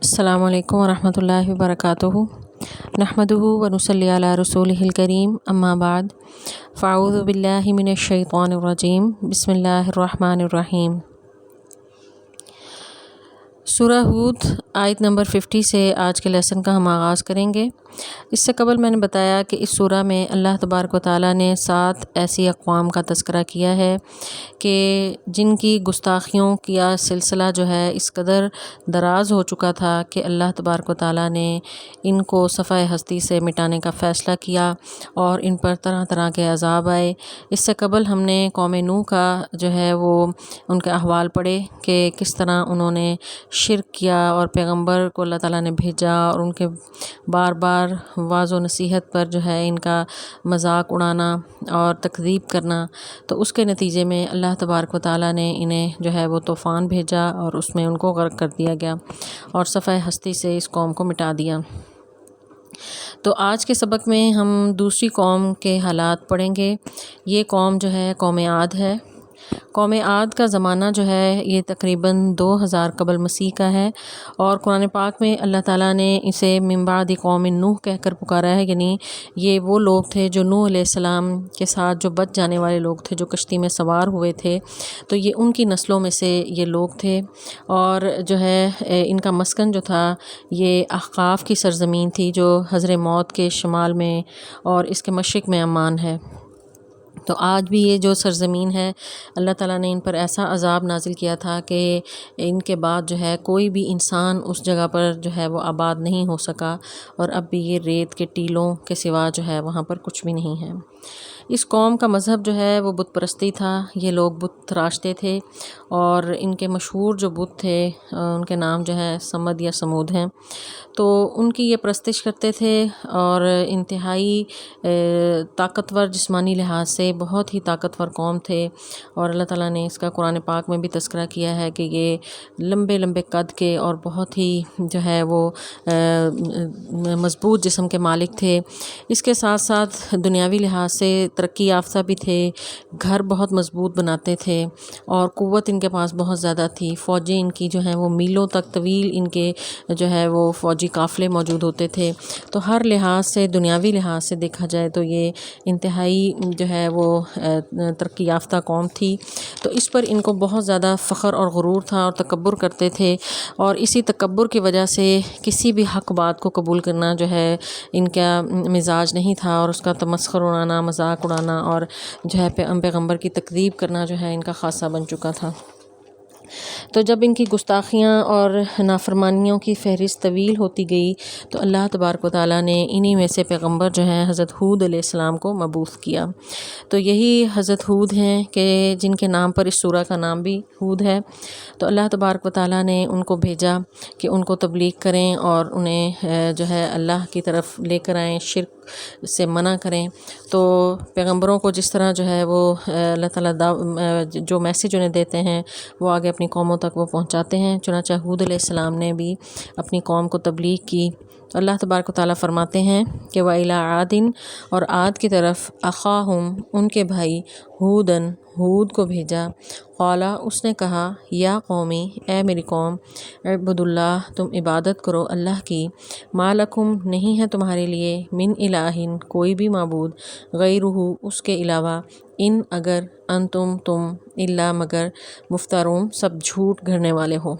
السلام علیکم ورحمۃ اللہ وبرکاتہ نحمدہ ونصلی علی رسولہ الکریم اما بعد فاعوذ باللہ من الشیطان الرجیم بسم اللہ الرحمن الرحیم۔ سورہ ہود آیت نمبر 50 سے آج کے لیسن کا ہم آغاز کریں گے۔ اس سے قبل میں نے بتایا کہ اس سورہ میں اللہ تبارک و تعالیٰ نے 7 ایسی اقوام کا تذکرہ کیا ہے کہ جن کی گستاخیوں کا سلسلہ جو ہے اس قدر دراز ہو چکا تھا کہ اللہ تبارک و تعالیٰ نے ان کو صفحہ ہستی سے مٹانے کا فیصلہ کیا اور ان پر طرح طرح کے عذاب آئے۔ اس سے قبل ہم نے قوم نوح کا جو ہے وہ ان کے احوال پڑھے کہ کس طرح انہوں نے شرک کیا اور پیغمبر کو اللہ تعالیٰ نے بھیجا اور ان کے بار بار واعظ و نصیحت پر جو ہے ان کا مذاق اڑانا اور تکذیب کرنا، تو اس کے نتیجے میں اللہ تبارک و تعالیٰ نے انہیں جو ہے وہ طوفان بھیجا اور اس میں ان کو غرق کر دیا گیا اور صفحہ ہستی سے اس قوم کو مٹا دیا۔ تو آج کے سبق میں ہم دوسری قوم کے حالات پڑھیں گے۔ یہ قوم جو ہے قوم عاد ہے۔ قوم عاد کا زمانہ جو ہے یہ تقریباً 2000 قبل مسیح کا ہے، اور قرآن پاک میں اللہ تعالیٰ نے اسے من بعد قوم نوح کہہ کر پکارا ہے، یعنی یہ وہ لوگ تھے جو نوح علیہ السلام کے ساتھ جو بچ جانے والے لوگ تھے، جو کشتی میں سوار ہوئے تھے، تو یہ ان کی نسلوں میں سے یہ لوگ تھے۔ اور جو ہے ان کا مسکن جو تھا یہ احقاف کی سرزمین تھی جو حضر موت کے شمال میں اور اس کے مشرق میں عمان ہے۔ تو آج بھی یہ جو سرزمین ہے اللہ تعالیٰ نے ان پر ایسا عذاب نازل کیا تھا کہ ان کے بعد جو ہے کوئی بھی انسان اس جگہ پر جو ہے وہ آباد نہیں ہو سکا، اور اب بھی یہ ریت کے ٹیلوں کے سوا جو ہے وہاں پر کچھ بھی نہیں ہے۔ اس قوم کا مذہب جو ہے وہ بت پرستی تھا۔ یہ لوگ بت تراشتے تھے، اور ان کے مشہور جو بت تھے ان کے نام جو ہے سمد یا سمود ہیں، تو ان کی یہ پرستش کرتے تھے، اور انتہائی طاقتور جسمانی لحاظ سے بہت ہی طاقتور قوم تھے۔ اور اللہ تعالیٰ نے اس کا قرآن پاک میں بھی تذکرہ کیا ہے کہ یہ لمبے لمبے قد کے اور بہت ہی جو ہے وہ مضبوط جسم کے مالک تھے۔ اس کے ساتھ ساتھ دنیاوی لحاظ سے ترقی یافتہ بھی تھے، گھر بہت مضبوط بناتے تھے، اور قوت ان کے پاس بہت زیادہ تھی۔ فوجیں ان کی جو ہیں وہ میلوں تک طویل ان کے جو ہے وہ فوجی قافلے موجود ہوتے تھے۔ تو ہر لحاظ سے دنیاوی لحاظ سے دیکھا جائے تو یہ انتہائی جو ہے وہ ترقی یافتہ قوم تھی۔ تو اس پر ان کو بہت زیادہ فخر اور غرور تھا اور تکبر کرتے تھے، اور اسی تکبر کی وجہ سے کسی بھی حق بات کو قبول کرنا جو ہے ان کا مزاج نہیں تھا، اور اس کا تمسخر اڑانا، مذاق اڑانا اور جو ہے پیغمبر کی تکذیب کرنا جو ہے ان کا خاصہ بن چکا تھا۔ تو جب ان کی گستاخیاں اور نافرمانیوں کی فہرست طویل ہوتی گئی تو اللہ تبارک و تعالیٰ نے انہی میں سے پیغمبر جو ہیں حضرت ہود علیہ السلام کو مبعوث کیا۔ تو یہی حضرت ہود ہیں کہ جن کے نام پر اس سورہ کا نام بھی ہود ہے۔ تو اللہ تبارک و تعالیٰ نے ان کو بھیجا کہ ان کو تبلیغ کریں اور انہیں جو ہے اللہ کی طرف لے کر آئیں، شرک سے منع کریں۔ تو پیغمبروں کو جس طرح جو ہے وہ اللہ تعالیٰ جو میسیج انہیں دیتے ہیں وہ آگے اپنی قوموں تک وہ پہنچاتے ہیں۔ چنانچہ ہود علیہ السلام نے بھی اپنی قوم کو تبلیغ کی۔ تو اللہ تبارک و تعالیٰ فرماتے ہیں کہ وَإِلَىٰ عَادٍ، اور عاد کی طرف أَخَاهُمْ، ان کے بھائی ہودًا، ہود کو بھیجا۔ قالا، اس نے کہا، یا قومی، اے میری قوم، اعبدوا اللہ، تم عبادت کرو اللہ کی، ما لکم، نہیں ہے تمہارے لیے، من الہ، کوئی بھی معبود، غیرہ، اس کے علاوہ، ان، اگر، انتم، تم، الا، مگر، مفترون، سب جھوٹ گھڑنے والے ہو۔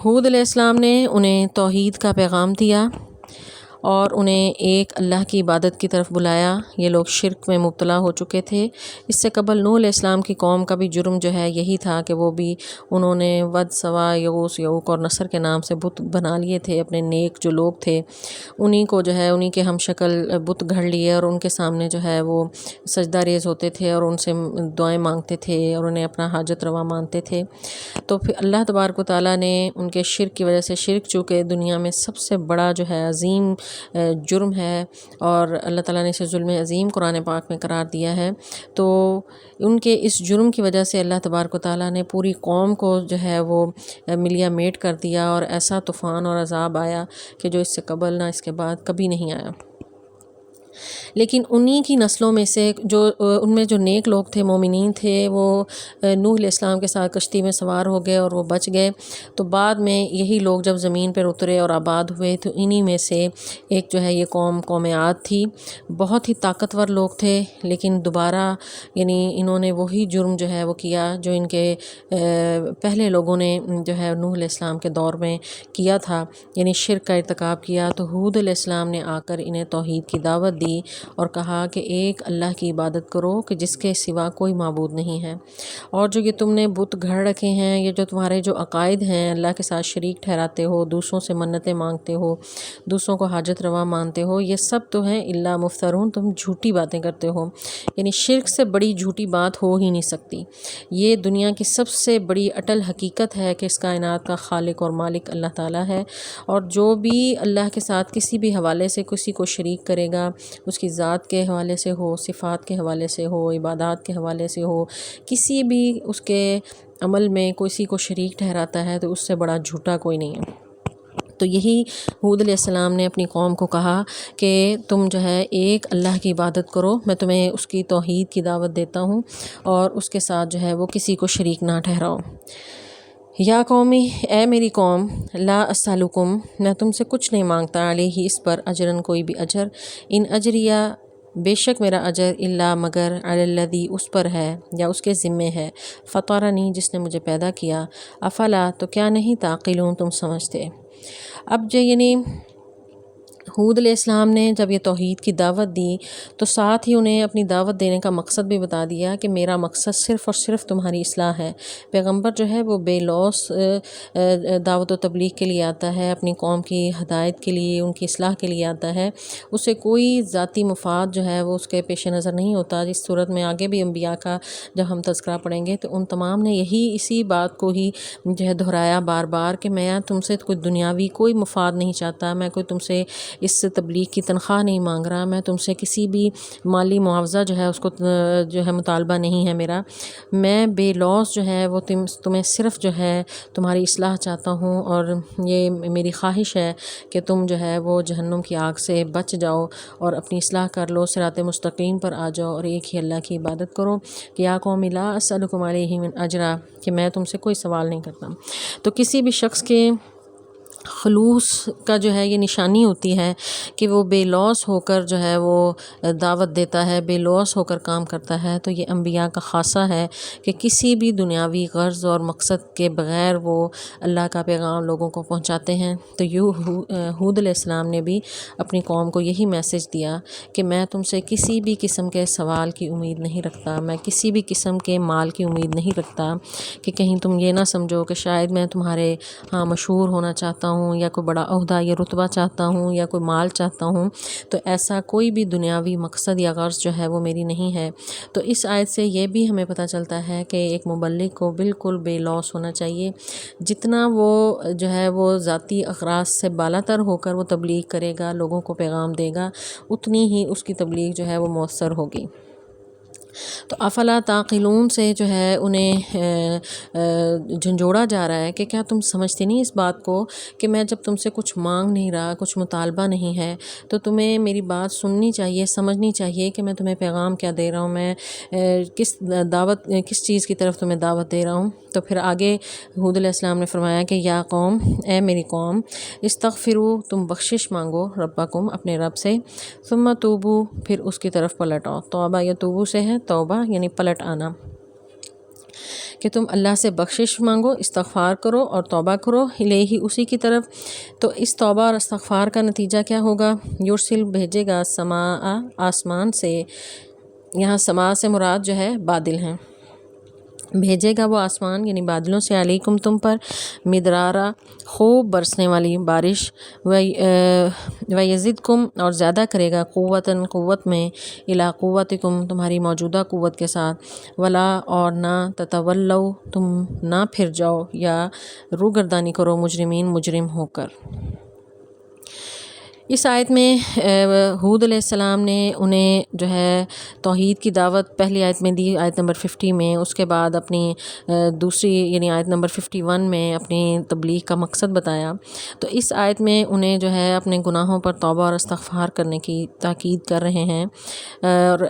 ہود علیہ السلام نے انہیں توحید کا پیغام دیا اور انہیں ایک اللہ کی عبادت کی طرف بلایا۔ یہ لوگ شرک میں مبتلا ہو چکے تھے۔ اس سے قبل نوح علیہ السلام کی قوم کا بھی جرم جو ہے یہی تھا کہ وہ بھی انہوں نے ود، سوا، یغوث، یعوق اور نصر کے نام سے بت بنا لیے تھے۔ اپنے نیک جو لوگ تھے انہی کو جو ہے انہی کے ہم شکل بت گھڑ لیے، اور ان کے سامنے جو ہے وہ سجدہ ریز ہوتے تھے اور ان سے دعائیں مانگتے تھے اور انہیں اپنا حاجت روا مانتے تھے۔ تو پھر اللہ تبارک و تعالیٰ نے ان کے شرک کی وجہ سے، شرک چونکہ دنیا میں سب سے بڑا جو ہے عظیم جرم ہے، اور اللہ تعالیٰ نے اسے ظلم عظیم قرآن پاک میں قرار دیا ہے، تو ان کے اس جرم کی وجہ سے اللہ تبارک و تعالیٰ نے پوری قوم کو جو ہے وہ ملیا میٹ کر دیا، اور ایسا طوفان اور عذاب آیا کہ جو اس سے قبل نہ اس کے بعد کبھی نہیں آیا۔ لیکن انہی کی نسلوں میں سے جو ان میں جو نیک لوگ تھے، مومنین تھے، وہ نوح علیہ السلام کے ساتھ کشتی میں سوار ہو گئے اور وہ بچ گئے۔ تو بعد میں یہی لوگ جب زمین پر اترے اور آباد ہوئے تو انہی میں سے ایک جو ہے یہ قوم عاد تھی۔ بہت ہی طاقتور لوگ تھے، لیکن دوبارہ یعنی انہوں نے وہی جرم جو ہے وہ کیا جو ان کے پہلے لوگوں نے جو ہے نوح علیہ السلام کے دور میں کیا تھا، یعنی شرک کا ارتکاب کیا۔ تو ہود علیہ السلام نے آ کر انہیں توحید کی دعوت دی اور کہا کہ ایک اللہ کی عبادت کرو کہ جس کے سوا کوئی معبود نہیں ہے، اور جو یہ تم نے بت گھڑ رکھے ہیں، یہ جو تمہارے جو عقائد ہیں، اللہ کے ساتھ شریک ٹھہراتے ہو، دوسروں سے منتیں مانگتے ہو، دوسروں کو حاجت روا مانتے ہو، یہ سب تو ہیں الا مفترون، تم جھوٹی باتیں کرتے ہو۔ یعنی شرک سے بڑی جھوٹی بات ہو ہی نہیں سکتی۔ یہ دنیا کی سب سے بڑی اٹل حقیقت ہے کہ اس کائنات کا خالق اور مالک اللہ تعالیٰ ہے، اور جو بھی اللہ کے ساتھ کسی بھی حوالے سے کسی کو شریک کرے گا، اس کی ذات کے حوالے سے ہو، صفات کے حوالے سے ہو، عبادات کے حوالے سے ہو، کسی بھی اس کے عمل میں کسی کو شریک ٹھہراتا ہے تو اس سے بڑا جھوٹا کوئی نہیں ہے۔ تو یہی ہود علیہ السلام نے اپنی قوم کو کہا کہ تم جو ہے ایک اللہ کی عبادت کرو، میں تمہیں اس کی توحید کی دعوت دیتا ہوں، اور اس کے ساتھ جو ہے وہ کسی کو شریک نہ ٹھہراؤ۔ یا قومی، اے میری قوم، لا اسالکم، میں تم سے کچھ نہیں مانگتا، علیہ اس پر، اجرن کوئی بھی اجر، ان اجریہ بے شک میرا اجر، الا مگر، علی الذی اس پر ہے یا اس کے ذمے ہے، فطرنی جس نے مجھے پیدا کیا، افلا تو کیا نہیں تعقلون تم سمجھتے۔ اب جو یعنی ہود علیہ السلام نے جب یہ توحید کی دعوت دی تو ساتھ ہی انہیں اپنی دعوت دینے کا مقصد بھی بتا دیا کہ میرا مقصد صرف اور صرف تمہاری اصلاح ہے۔ پیغمبر جو ہے وہ بے لوث دعوت و تبلیغ کے لیے آتا ہے، اپنی قوم کی ہدایت کے لیے، ان کی اصلاح کے لیے آتا ہے، اسے کوئی ذاتی مفاد جو ہے وہ اس کے پیش نظر نہیں ہوتا۔ اس صورت میں آگے بھی انبیاء کا جب ہم تذکرہ پڑھیں گے تو ان تمام نے اسی بات کو ہی جو ہے دہرایا بار بار کہ میں تم سے کوئی دنیاوی کوئی مفاد نہیں چاہتا، میں کوئی تم سے اس تبلیغ کی تنخواہ نہیں مانگ رہا، میں تم سے کسی بھی مالی معاوضہ جو ہے اس کو جو ہے مطالبہ نہیں ہے میرا، میں بے لوث جو ہے وہ تمہیں صرف جو ہے تمہاری اصلاح چاہتا ہوں، اور یہ میری خواہش ہے کہ تم جو ہے وہ جہنم کی آگ سے بچ جاؤ اور اپنی اصلاح کر لو، صراط مستقیم پر آ جاؤ اور ایک ہی اللہ کی عبادت کرو۔ کہ یا قوم لا اسألکم علیہ من اجرا، کہ میں تم سے کوئی سوال نہیں کرتا۔ تو کسی بھی شخص کے خلوص کا جو ہے یہ نشانی ہوتی ہے کہ وہ بے لوث ہو کر جو ہے وہ دعوت دیتا ہے، بے لوث ہو کر کام کرتا ہے۔ تو یہ انبیاء کا خاصہ ہے کہ کسی بھی دنیاوی غرض اور مقصد کے بغیر وہ اللہ کا پیغام لوگوں کو پہنچاتے ہیں۔ تو ہود علیہ السلام نے بھی اپنی قوم کو یہی میسج دیا کہ میں تم سے کسی بھی قسم کے سوال کی امید نہیں رکھتا، میں کسی بھی قسم کے مال کی امید نہیں رکھتا، کہ کہیں تم یہ نہ سمجھو کہ شاید میں تمہارے ہاں مشہور ہونا چاہتا ہوں یا کوئی بڑا عہدہ یا رتبہ چاہتا ہوں یا کوئی مال چاہتا ہوں، تو ایسا کوئی بھی دنیاوی مقصد یا غرض جو ہے وہ میری نہیں ہے۔ تو اس آیت سے یہ بھی ہمیں پتہ چلتا ہے کہ ایک مبلغ کو بالکل بے لوث ہونا چاہیے، جتنا وہ جو ہے وہ ذاتی اغراض سے بالاتر ہو کر وہ تبلیغ کرے گا، لوگوں کو پیغام دے گا، اتنی ہی اس کی تبلیغ جو ہے وہ مؤثر ہوگی۔ تو افلا تعقلون سے جو ہے انہیں جھنجھوڑا جا رہا ہے کہ کیا تم سمجھتے نہیں اس بات کو کہ میں جب تم سے کچھ مانگ نہیں رہا، کچھ مطالبہ نہیں ہے، تو تمہیں میری بات سننی چاہیے، سمجھنی چاہیے کہ میں تمہیں پیغام کیا دے رہا ہوں، میں کس چیز کی طرف تمہیں دعوت دے رہا ہوں۔ تو پھر آگے ہود علیہ السلام نے فرمایا کہ یا قوم، اے میری قوم، استغفروا، تم بخشش مانگو، ربکم، اپنے رب سے، ثم توبو، پھر اس کی طرف پلٹ آؤ۔ توبہ یا توبو سے ہے توبہ یعنی پلٹ آنا، کہ تم اللہ سے بخشش مانگو، استغفار کرو اور توبہ کرو، الیہ، اسی کی طرف۔ تو اس توبہ اور استغفار کا نتیجہ کیا ہوگا؟ یرسل، بھیجے گا، سماء، آسمان سے، یہاں سماء سے مراد جو ہے بادل ہیں، بھیجے گا وہ آسمان یعنی بادلوں سے، علیکم تم پر، مدرارا، خوب برسنے والی بارش، ویزدکم، اور زیادہ کرے گا، قوتاً، قوت میں، الی قوتکم، تمہاری موجودہ قوت کے ساتھ، ولا، اور نہ، تتولوا، تم نہ پھر جاؤ یا روگردانی کرو، مجرمین، مجرم ہو کر۔ اس آیت میں ہود علیہ السلام نے انہیں جو ہے توحید کی دعوت پہلی آیت میں دی، آیت نمبر 50 میں، اس کے بعد اپنی دوسری یعنی آیت نمبر 51 میں اپنی تبلیغ کا مقصد بتایا۔ تو اس آیت میں انہیں جو ہے اپنے گناہوں پر توبہ اور استغفار کرنے کی تاکید کر رہے ہیں، اور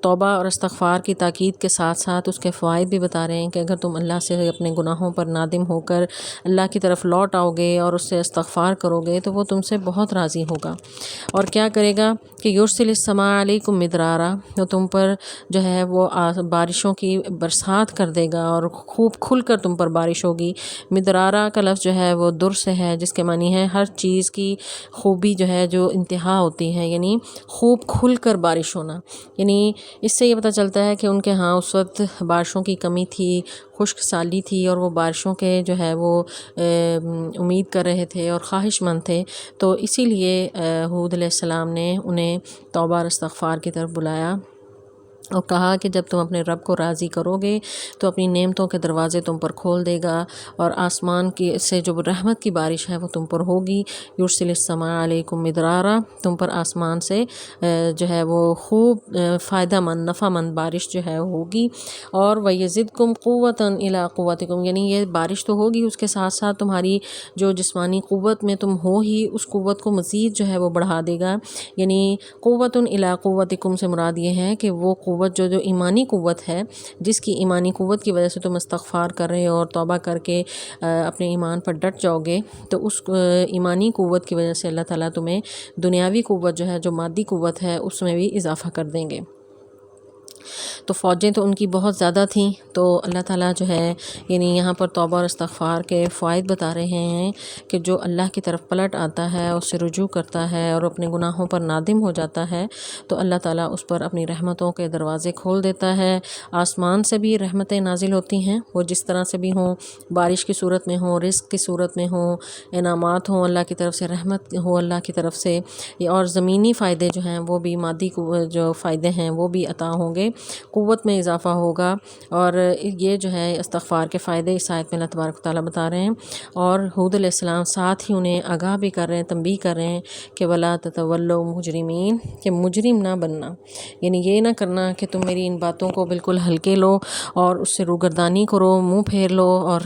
توبہ اور استغفار کی تاکید کے ساتھ ساتھ اس کے فوائد بھی بتا رہے ہیں کہ اگر تم اللہ سے اپنے گناہوں پر نادم ہو کر اللہ کی طرف لوٹ آؤ گے اور اس سے استغفار کرو گے تو وہ تم سے بہت راضی ہوگا، اور کیا کرے گا کہ یرسل السماء علیکم مدرارا، تو تم پر جو ہے وہ بارشوں کی برسات کر دے گا اور خوب کھل کر تم پر بارش ہوگی۔ مدرارا کا لفظ جو ہے وہ در سے ہے، جس کے معنی ہے ہر چیز کی خوبی جو ہے جو انتہا ہوتی ہے، یعنی خوب کھل کر بارش ہونا۔ یعنی اس سے یہ پتہ چلتا ہے کہ ان کے ہاں اس وقت بارشوں کی کمی تھی، خشک سالی تھی، اور وہ بارشوں کے جو ہے وہ امید کر رہے تھے اور خواہش مند تھے، تو اسی لیے ہود علیہ السلام نے انہیں توبہ اور استغفار کی طرف بلایا اور کہا کہ جب تم اپنے رب کو راضی کرو گے تو اپنی نعمتوں کے دروازے تم پر کھول دے گا، اور آسمان کی سے جو رحمت کی بارش ہے وہ تم پر ہوگی۔ یرسل السماء علیکم مدرارا، تم پر آسمان سے جو ہے وہ خوب فائدہ مند نفع مند بارش جو ہے ہوگی، اور وَيَزِدْكُمْ قُوَّةً إِلَىٰ قُوَّتِكُمْ، یعنی یہ بارش تو ہوگی، اس کے ساتھ ساتھ تمہاری جو جسمانی قوت میں تم ہو ہی اس قوت کو مزید جو ہے وہ بڑھا دے گا۔ یعنی قُوَّةٌ إِلَىٰ قُوَّتِكُمْ سے مراد یہ ہے کہ وہ قوت جو ایمانی قوت ہے، جس کی ایمانی قوت کی وجہ سے تم استغفار کر رہے ہو اور توبہ کر کے اپنے ایمان پر ڈٹ جاؤ گے، تو اس ایمانی قوت کی وجہ سے اللہ تعالیٰ تمہیں دنیاوی قوت جو ہے جو مادی قوت ہے اس میں بھی اضافہ کر دیں گے۔ تو فوجیں تو ان کی بہت زیادہ تھیں، تو اللہ تعالیٰ جو ہے یعنی یہاں پر توبہ اور استغفار کے فوائد بتا رہے ہیں کہ جو اللہ کی طرف پلٹ آتا ہے، اس سے رجوع کرتا ہے اور اپنے گناہوں پر نادم ہو جاتا ہے، تو اللہ تعالیٰ اس پر اپنی رحمتوں کے دروازے کھول دیتا ہے۔ آسمان سے بھی رحمتیں نازل ہوتی ہیں، وہ جس طرح سے بھی ہوں، بارش کی صورت میں ہوں، رزق کی صورت میں ہوں، انعامات ہوں اللہ کی طرف سے، رحمت ہو اللہ کی طرف سے، اور زمینی فائدے جو ہیں وہ بھی، مادی جو فائدے ہیں وہ بھی عطا ہوں گے، قوت میں اضافہ ہوگا۔ اور یہ جو ہے استغفار کے فائدے اس آیت میں اللہ تبارک و تعالیٰ بتا رہے ہیں، اور ہود علیہ السلام ساتھ ہی انہیں آگاہ بھی کر رہے ہیں، تنبیہ کر رہے ہیں کہ وَلَا تَتَوَلَّوْا مُجْرِمِينَ، کہ مجرم نہ بننا، یعنی یہ نہ کرنا کہ تم میری ان باتوں کو بالکل ہلکے لو اور اس سے روگردانی کرو، منہ پھیر لو، اور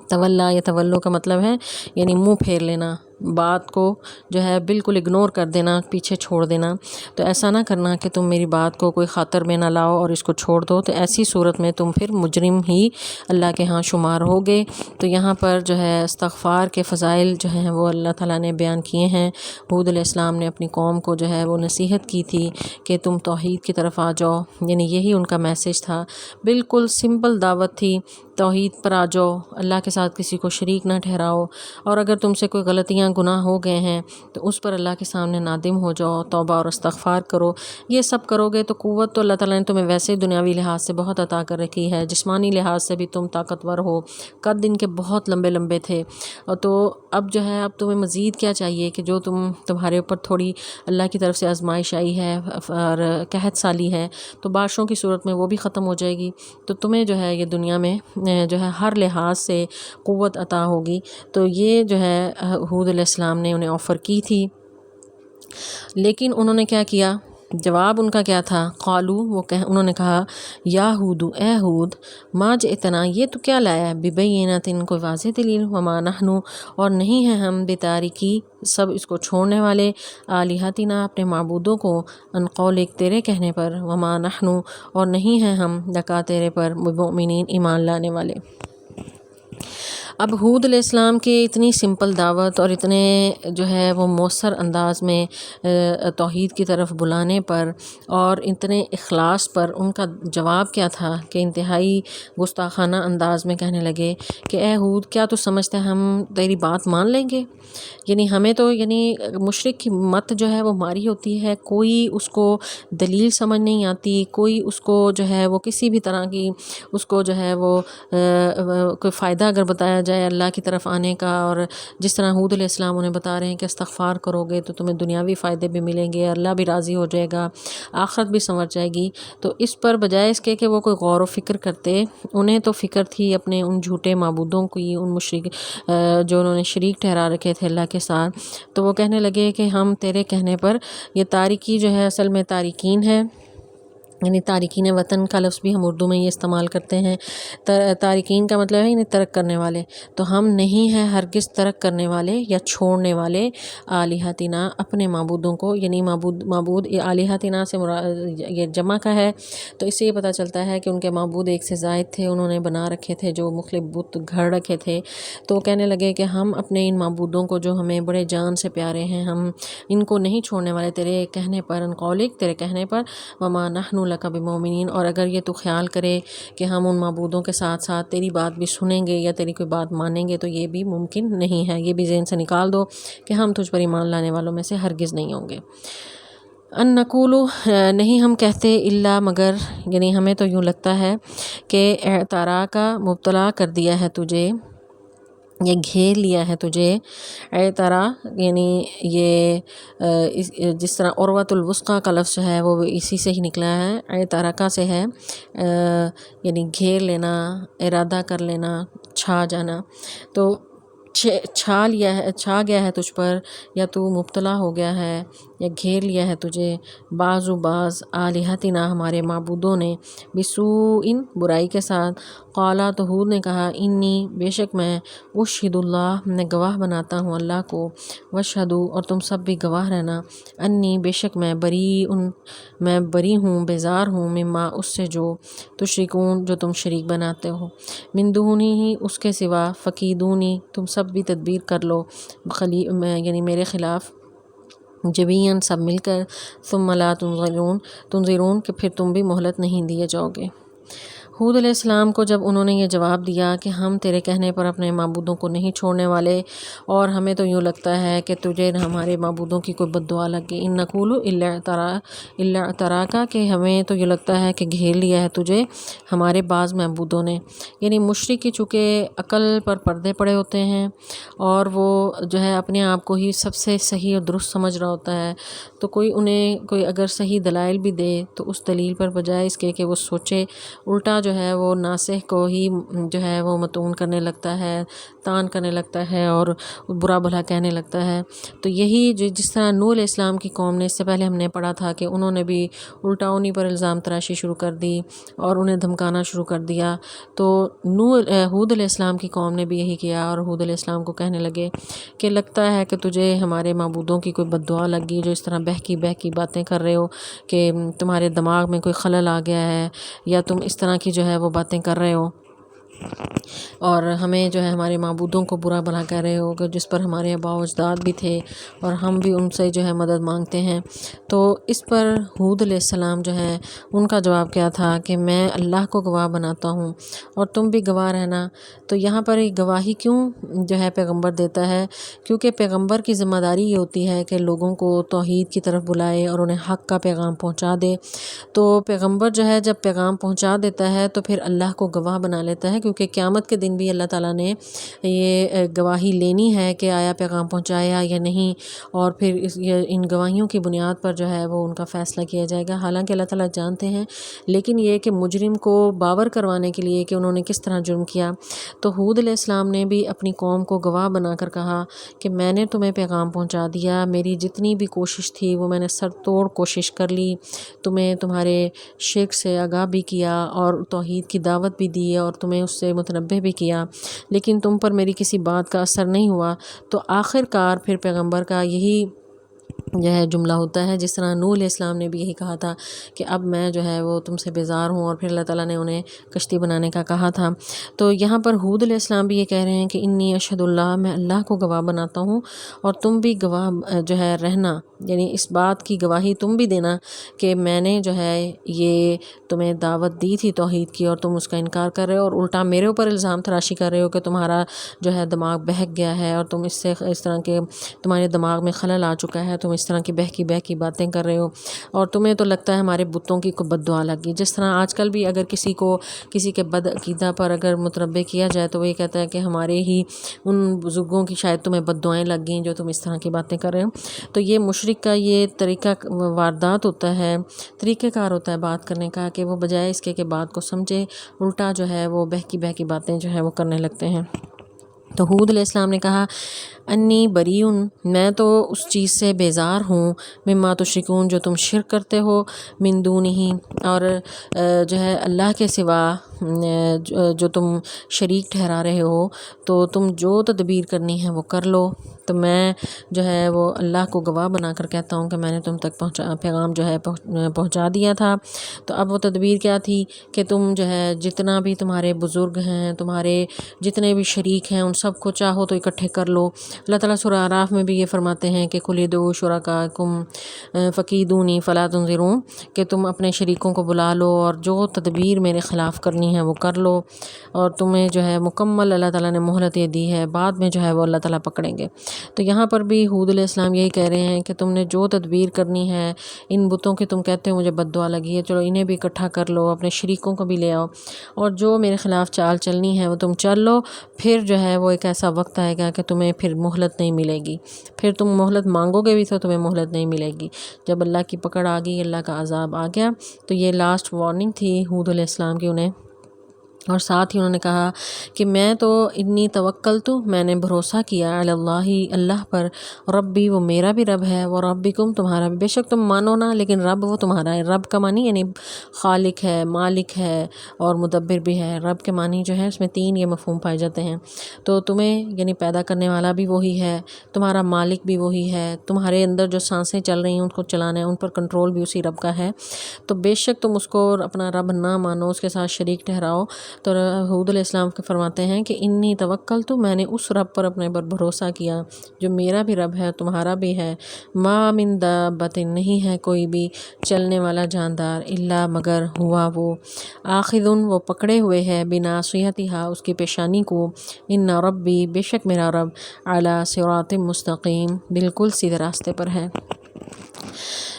تولا یا تولو کا مطلب ہے یعنی منہ پھیر لینا، بات کو جو ہے بالکل اگنور کر دینا، پیچھے چھوڑ دینا۔ تو ایسا نہ کرنا کہ تم میری بات کو کوئی خاطر میں نہ لاؤ اور اس کو چھوڑ دو، تو ایسی صورت میں تم پھر مجرم ہی اللہ کے ہاں شمار ہوگے۔ تو یہاں پر جو ہے استغفار کے فضائل جو ہیں وہ اللہ تعالیٰ نے بیان کیے ہیں۔ ہود علیہ السلام نے اپنی قوم کو جو ہے وہ نصیحت کی تھی کہ تم توحید کی طرف آ جاؤ، یعنی یہی ان کا میسیج تھا، بالکل سمپل دعوت تھی، توحید پر آ جاؤ، اللہ کے ساتھ کسی کو شریک نہ ٹھہراؤ، اور اگر تم سے کوئی غلطیاں گناہ ہو گئے ہیں تو اس پر اللہ کے سامنے نادم ہو جاؤ، توبہ اور استغفار کرو۔ یہ سب کرو گے تو قوت تو اللہ تعالیٰ نے تمہیں ویسے دنیاوی لحاظ سے بہت عطا کر رکھی ہے، جسمانی لحاظ سے بھی تم طاقتور ہو، قد ان کے بہت لمبے لمبے تھے، اور تو اب جو ہے اب تمہیں مزید کیا چاہیے کہ جو تمہارے اوپر تھوڑی اللہ کی طرف سے آزمائش آئی ہے اور قحط سالی ہے، تو بارشوں کی صورت میں وہ بھی ختم ہو جائے گی، تو تمہیں جو ہے یہ دنیا میں جو ہے ہر لحاظ سے قوت عطا ہوگی۔ تو یہ جو ہے ہود علیہ السلام نے انہیں آفر کی تھی، لیکن انہوں نے کیا کیا؟ جواب ان کا کیا تھا؟ قالو، انہوں نے کہا یا ہود، اے ہود، ما جئتنا، یہ تو کیا لایا ہے، ببینۃ، کوئی واضح دلیل، وما نحن، اور نہیں ہیں ہم، بتارکی، سب اس کو چھوڑنے والے، آلہتنا، اپنے معبودوں کو، ان قولک، تیرے کہنے پر، وما نحن، اور نہیں ہیں ہم، لکا، تیرے پر، بمؤمنین، ایمان لانے والے۔ اب ہود علیہ السلام کے اتنی سمپل دعوت اور اتنے جو ہے وہ مؤثر انداز میں توحید کی طرف بلانے پر اور اتنے اخلاص پر ان کا جواب کیا تھا کہ انتہائی گستاخانہ انداز میں کہنے لگے کہ اے ہود، کیا تو سمجھتے ہیں ہم تیری بات مان لیں گے؟ یعنی ہمیں تو مشرک کی مت جو ہے وہ ماری ہوتی ہے، کوئی اس کو دلیل سمجھ نہیں آتی، کوئی اس کو جو ہے وہ کسی بھی طرح کی اس کو جو ہے وہ کوئی فائدہ اگر بتایا بجائے اللہ کی طرف آنے کا، اور جس طرح ہود علیہ السلام انہیں بتا رہے ہیں کہ استغفار کرو گے تو تمہیں دنیاوی فائدے بھی ملیں گے، اللہ بھی راضی ہو جائے گا، آخرت بھی سنور جائے گی، تو اس پر بجائے اس کے کہ وہ کوئی غور و فکر کرتے، انہیں تو فکر تھی اپنے ان جھوٹے معبودوں کی، ان مشرک جو انہوں نے شریک ٹھہرا رکھے تھے اللہ کے ساتھ، تو وہ کہنے لگے کہ ہم تیرے کہنے پر، یہ تارکی جو ہے اصل میں تارکین ہے، یعنی تارکین وطن کا لفظ بھی ہم اردو میں یہ استعمال کرتے ہیں، تارکین کا مطلب ہے یعنی ترک کرنے والے، تو ہم نہیں ہیں ہرگز ترک کرنے والے یا چھوڑنے والے آلہتنا اپنے معبودوں کو، یعنی معبود یہ آلہتنا سے یہ جمع کا ہے، تو اس سے یہ پتہ چلتا ہے کہ ان کے معبود ایک سے زائد تھے، انہوں نے بنا رکھے تھے جو مختلف بت گھڑ رکھے تھے، تو وہ کہنے لگے کہ ہم اپنے ان معبودوں کو جو ہمیں بڑے جان سے پیارے ہیں، ہم ان کو نہیں چھوڑنے والے تیرے کہنے پر، ان قولک تیرے کہنے پر، وما نحن لک بمؤمنین، اور اگر یہ تو خیال کرے کہ ہم ان معبودوں کے ساتھ ساتھ تیری بات بھی سنیں گے یا تیری کوئی بات مانیں گے، تو یہ بھی ممکن نہیں ہے، یہ بھی ذہن سے نکال دو کہ ہم تجھ پر ایمان لانے والوں میں سے ہرگز نہیں ہوں گے۔ ان نقولو نہیں ہم کہتے الا مگر، یعنی ہمیں تو یوں لگتا ہے کہ اعترا کا مبتلا کر دیا ہے تجھے، یہ گھیر لیا ہے تجھے، اعترا یعنی یہ جس طرح عروۃ الوثقیٰ کا لفظ ہے وہ اسی سے ہی نکلا ہے، اعترکا سے ہے، یعنی گھیر لینا، ارادہ کر لینا، چھا جانا، تو چھا گیا ہے تجھ پر، یا تو مبتلا ہو گیا ہے یا گھیر لیا ہے تجھے، بعض و بعض آلہتنا ہمارے معبودوں نے، بسوء برائی کے ساتھ، قالا تو ہود نے کہا، انی بے شک میں، اشہد اللہ میں گواہ بناتا ہوں اللہ کو، واشہدو اور تم سب بھی گواہ رہنا، انی بے شک میں بری ہوں، بیزار ہوں، مما اس سے جو تشرکون جو تم شریک بناتے ہو، من دونی ہی اس کے سوا، فقیدونی تم سب بھی تدبیر کر لو، یعنی میرے خلاف، جبین سب مل کر، ثم لا تنظرون کہ پھر تم بھی مہلت نہیں دیے جاؤ گے۔ ہود علیہ السلام کو جب انہوں نے یہ جواب دیا کہ ہم تیرے کہنے پر اپنے معبودوں کو نہیں چھوڑنے والے، اور ہمیں تو یوں لگتا ہے کہ تجھے ہمارے معبودوں کی کوئی بد دعا لگ گئی، ان نقول الا اعتراکا کہ ہمیں تو یہ لگتا ہے کہ گھیر لیا ہے تجھے ہمارے بعض معبودوں نے، یعنی مشرک کی چونکہ عقل پر پردے پڑے ہوتے ہیں اور وہ جو ہے اپنے آپ کو ہی سب سے صحیح اور درست سمجھ رہا ہوتا ہے، تو کوئی اگر صحیح دلائل بھی دے تو اس دلیل پر بجائے اس کے کہ وہ سوچے، الٹا جو ہے وہ ناصح کو ہی جو ہے وہ متون کرنے لگتا ہے، تان کرنے لگتا ہے اور برا بھلا کہنے لگتا ہے، تو یہی جس طرح نوح علیہ السلام کی قوم نے، اس سے پہلے ہم نے پڑھا تھا کہ انہوں نے بھی الٹا انہی پر الزام تراشی شروع کر دی اور انہیں دھمکانا شروع کر دیا، تو ہود علیہ السلام کی قوم نے بھی یہی کیا، اور ہود علیہ السلام کو کہنے لگے کہ لگتا ہے کہ تجھے ہمارے معبودوں کی کوئی بد دعا لگ گئی، جو اس طرح بہکی باتیں کر رہے ہو کہ تمہارے دماغ میں کوئی خلل آ گیا ہے، یا تم اس طرح کی جو ہے وہ باتیں کر رہے ہو اور ہمیں جو ہے ہمارے معبودوں کو برا بھلا کہہ رہے ہو، کہ جس پر ہمارے آباء و اجداد بھی تھے اور ہم بھی ان سے جو ہے مدد مانگتے ہیں، تو اس پر ہود علیہ السلام جو ہے ان کا جواب کیا تھا کہ میں اللہ کو گواہ بناتا ہوں اور تم بھی گواہ رہنا، تو یہاں پر ایک گواہی کیوں جو ہے پیغمبر دیتا ہے، کیونکہ پیغمبر کی ذمہ داری یہ ہوتی ہے کہ لوگوں کو توحید کی طرف بلائے اور انہیں حق کا پیغام پہنچا دے، تو پیغمبر جو ہے جب پیغام پہنچا دیتا ہے تو پھر اللہ کو گواہ بنا لیتا ہے، کیونکہ قیامت کے دن بھی اللہ تعالیٰ نے یہ گواہی لینی ہے کہ آیا پیغام پہنچایا یا نہیں، اور پھر ان گواہیوں کی بنیاد پر جو ہے وہ ان کا فیصلہ کیا جائے گا، حالانکہ اللہ تعالیٰ جانتے ہیں، لیکن یہ کہ مجرم کو باور کروانے کے لیے کہ انہوں نے کس طرح جرم کیا، تو ہود علیہ السلام نے بھی اپنی قوم کو گواہ بنا کر کہا کہ میں نے تمہیں پیغام پہنچا دیا، میری جتنی بھی کوشش تھی وہ میں نے سر توڑ کوشش کر لی، تمہیں تمہارے شرک سے آگاہ بھی کیا اور توحید کی دعوت بھی دی اور تمہیں اس سے متنبہ بھی کیا، لیکن تم پر میری کسی بات کا اثر نہیں ہوا، تو آخر کار پھر پیغمبر کا یہی جو ہے جملہ ہوتا ہے، جس طرح نوح علیہ السلام نے بھی یہی کہا تھا کہ اب میں جو ہے وہ تم سے بیزار ہوں، اور پھر اللہ تعالیٰ نے انہیں کشتی بنانے کا کہا تھا، تو یہاں پر ہود علیہ السلام بھی یہ کہہ رہے ہیں کہ انی اشہد اللہ میں اللہ کو گواہ بناتا ہوں اور تم بھی گواہ جو ہے رہنا، یعنی اس بات کی گواہی تم بھی دینا کہ میں نے جو ہے یہ تمہیں دعوت دی تھی توحید کی اور تم اس کا انکار کر رہے ہو، اور الٹا میرے اوپر الزام تراشی کر رہے ہو کہ تمہارا جو ہے دماغ بہک گیا ہے اور تم اس طرح کے تمہارے دماغ میں خلل آ چکا ہے، تم اس طرح کی بہکی باتیں کر رہے ہو اور تمہیں تو لگتا ہے ہمارے بتوں کی کو بد دعا لگی. جس طرح آج کل بھی اگر کسی کے بد عقیدہ پر اگر متنبع کیا جائے تو وہ یہ کہتا ہے کہ ہمارے ہی ان بزرگوں کی شاید تمہیں بد دعائیں لگ گئیں جو تم اس طرح کی باتیں کر رہے ہو. تو یہ مشرک کا یہ طریقہ واردات ہوتا ہے، طریقہ کار ہوتا ہے بات کرنے کا، کہ وہ بجائے اس کے کہ بات کو سمجھے الٹا جو ہے وہ بہکی باتیں جو ہے وہ کرنے لگتے ہیں. تو ہود علیہ السلام نے کہا انی بریون، میں تو اس چیز سے بیزار ہوں، مما تشرکون، جو تم شرک کرتے ہو، من دونہ، اور جو ہے اللہ کے سوا جو تم شریک ٹھہرا رہے ہو، تو تم جو تدبیر کرنی ہے وہ کر لو. تو میں جو ہے وہ اللہ کو گواہ بنا کر کہتا ہوں کہ میں نے تم تک پیغام جو ہے پہنچا دیا تھا. تو اب وہ تدبیر کیا تھی کہ تم جو ہے جتنا بھی تمہارے بزرگ ہیں، تمہارے جتنے بھی شریک ہیں، ان سب کو چاہو تو اکٹھے کر لو. اللہ تعالیٰ سورہ اعراف میں بھی یہ فرماتے ہیں کہ قل ادعوا شرکاءکم فکیدونی فلا تنظرون، کہ تم اپنے شریکوں کو بلا لو اور جو تدبیر میرے خلاف کرنی ہے وہ کر لو، اور تمہیں جو ہے مکمل اللہ تعالیٰ نے مہلت یہ دی ہے، بعد میں جو ہے وہ اللہ تعالیٰ پکڑیں گے. تو یہاں پر بھی ہود علیہ السلام یہی کہہ رہے ہیں کہ تم نے جو تدبیر کرنی ہے ان بتوں کی، تم کہتے ہو مجھے بد دعا لگی ہے، چلو انہیں بھی اکٹھا کر لو، اپنے شریکوں کو بھی لے آؤ، اور جو میرے خلاف چال چلنی ہے وہ تم چل لو. پھر جو ہے وہ ایک ایسا وقت آئے گا کہ تمہیں پھر مہلت نہیں ملے گی، پھر تم مہلت مانگو گے بھی تو تمہیں مہلت نہیں ملے گی. جب اللہ کی پکڑ آ گئی، اللہ کا عذاب آ گیا. تو یہ لاسٹ وارننگ تھی ہود علیہ السلام کی انہیں. اور ساتھ ہی انہوں نے کہا کہ میں تو انی توکلت، میں نے بھروسہ کیا علی اللہ، اللہ پر، ربی، وہ میرا بھی رب ہے، وہ ربکم، تمہارا بھی. بے شک تم مانو نہ لیکن رب وہ تمہارا ہے. رب کا معنی یعنی خالق ہے، مالک ہے اور مدبر بھی ہے. رب کے معنی جو ہے اس میں 3 یہ مفہوم پائے جاتے ہیں. تو تمہیں یعنی پیدا کرنے والا بھی وہی ہے، تمہارا مالک بھی وہی ہے، تمہارے اندر جو سانسیں چل رہی ہیں ان کو چلانا ہے، ان پر کنٹرول بھی اسی رب کا ہے. تو بے شک تم اس کو اپنا رب نہ مانو، اس کے ساتھ شریک ٹھہراؤ. تو ہود علیہ السلام کے فرماتے ہیں کہ انی توکلت، میں نے اس رب پر اپنے پر بھروسہ کیا جو میرا بھی رب ہے، تمہارا بھی ہے. ما من دابۃ، نہیں ہے کوئی بھی چلنے والا جاندار، الا مگر ہوا وہ، آخذ، وہ پکڑے ہوئے ہے، بناصیتھا، اس کی پیشانی کو، ان ربی، بے شک میرا رب، علی صراط مستقیم، بالکل سیدھے راستے پر ہے.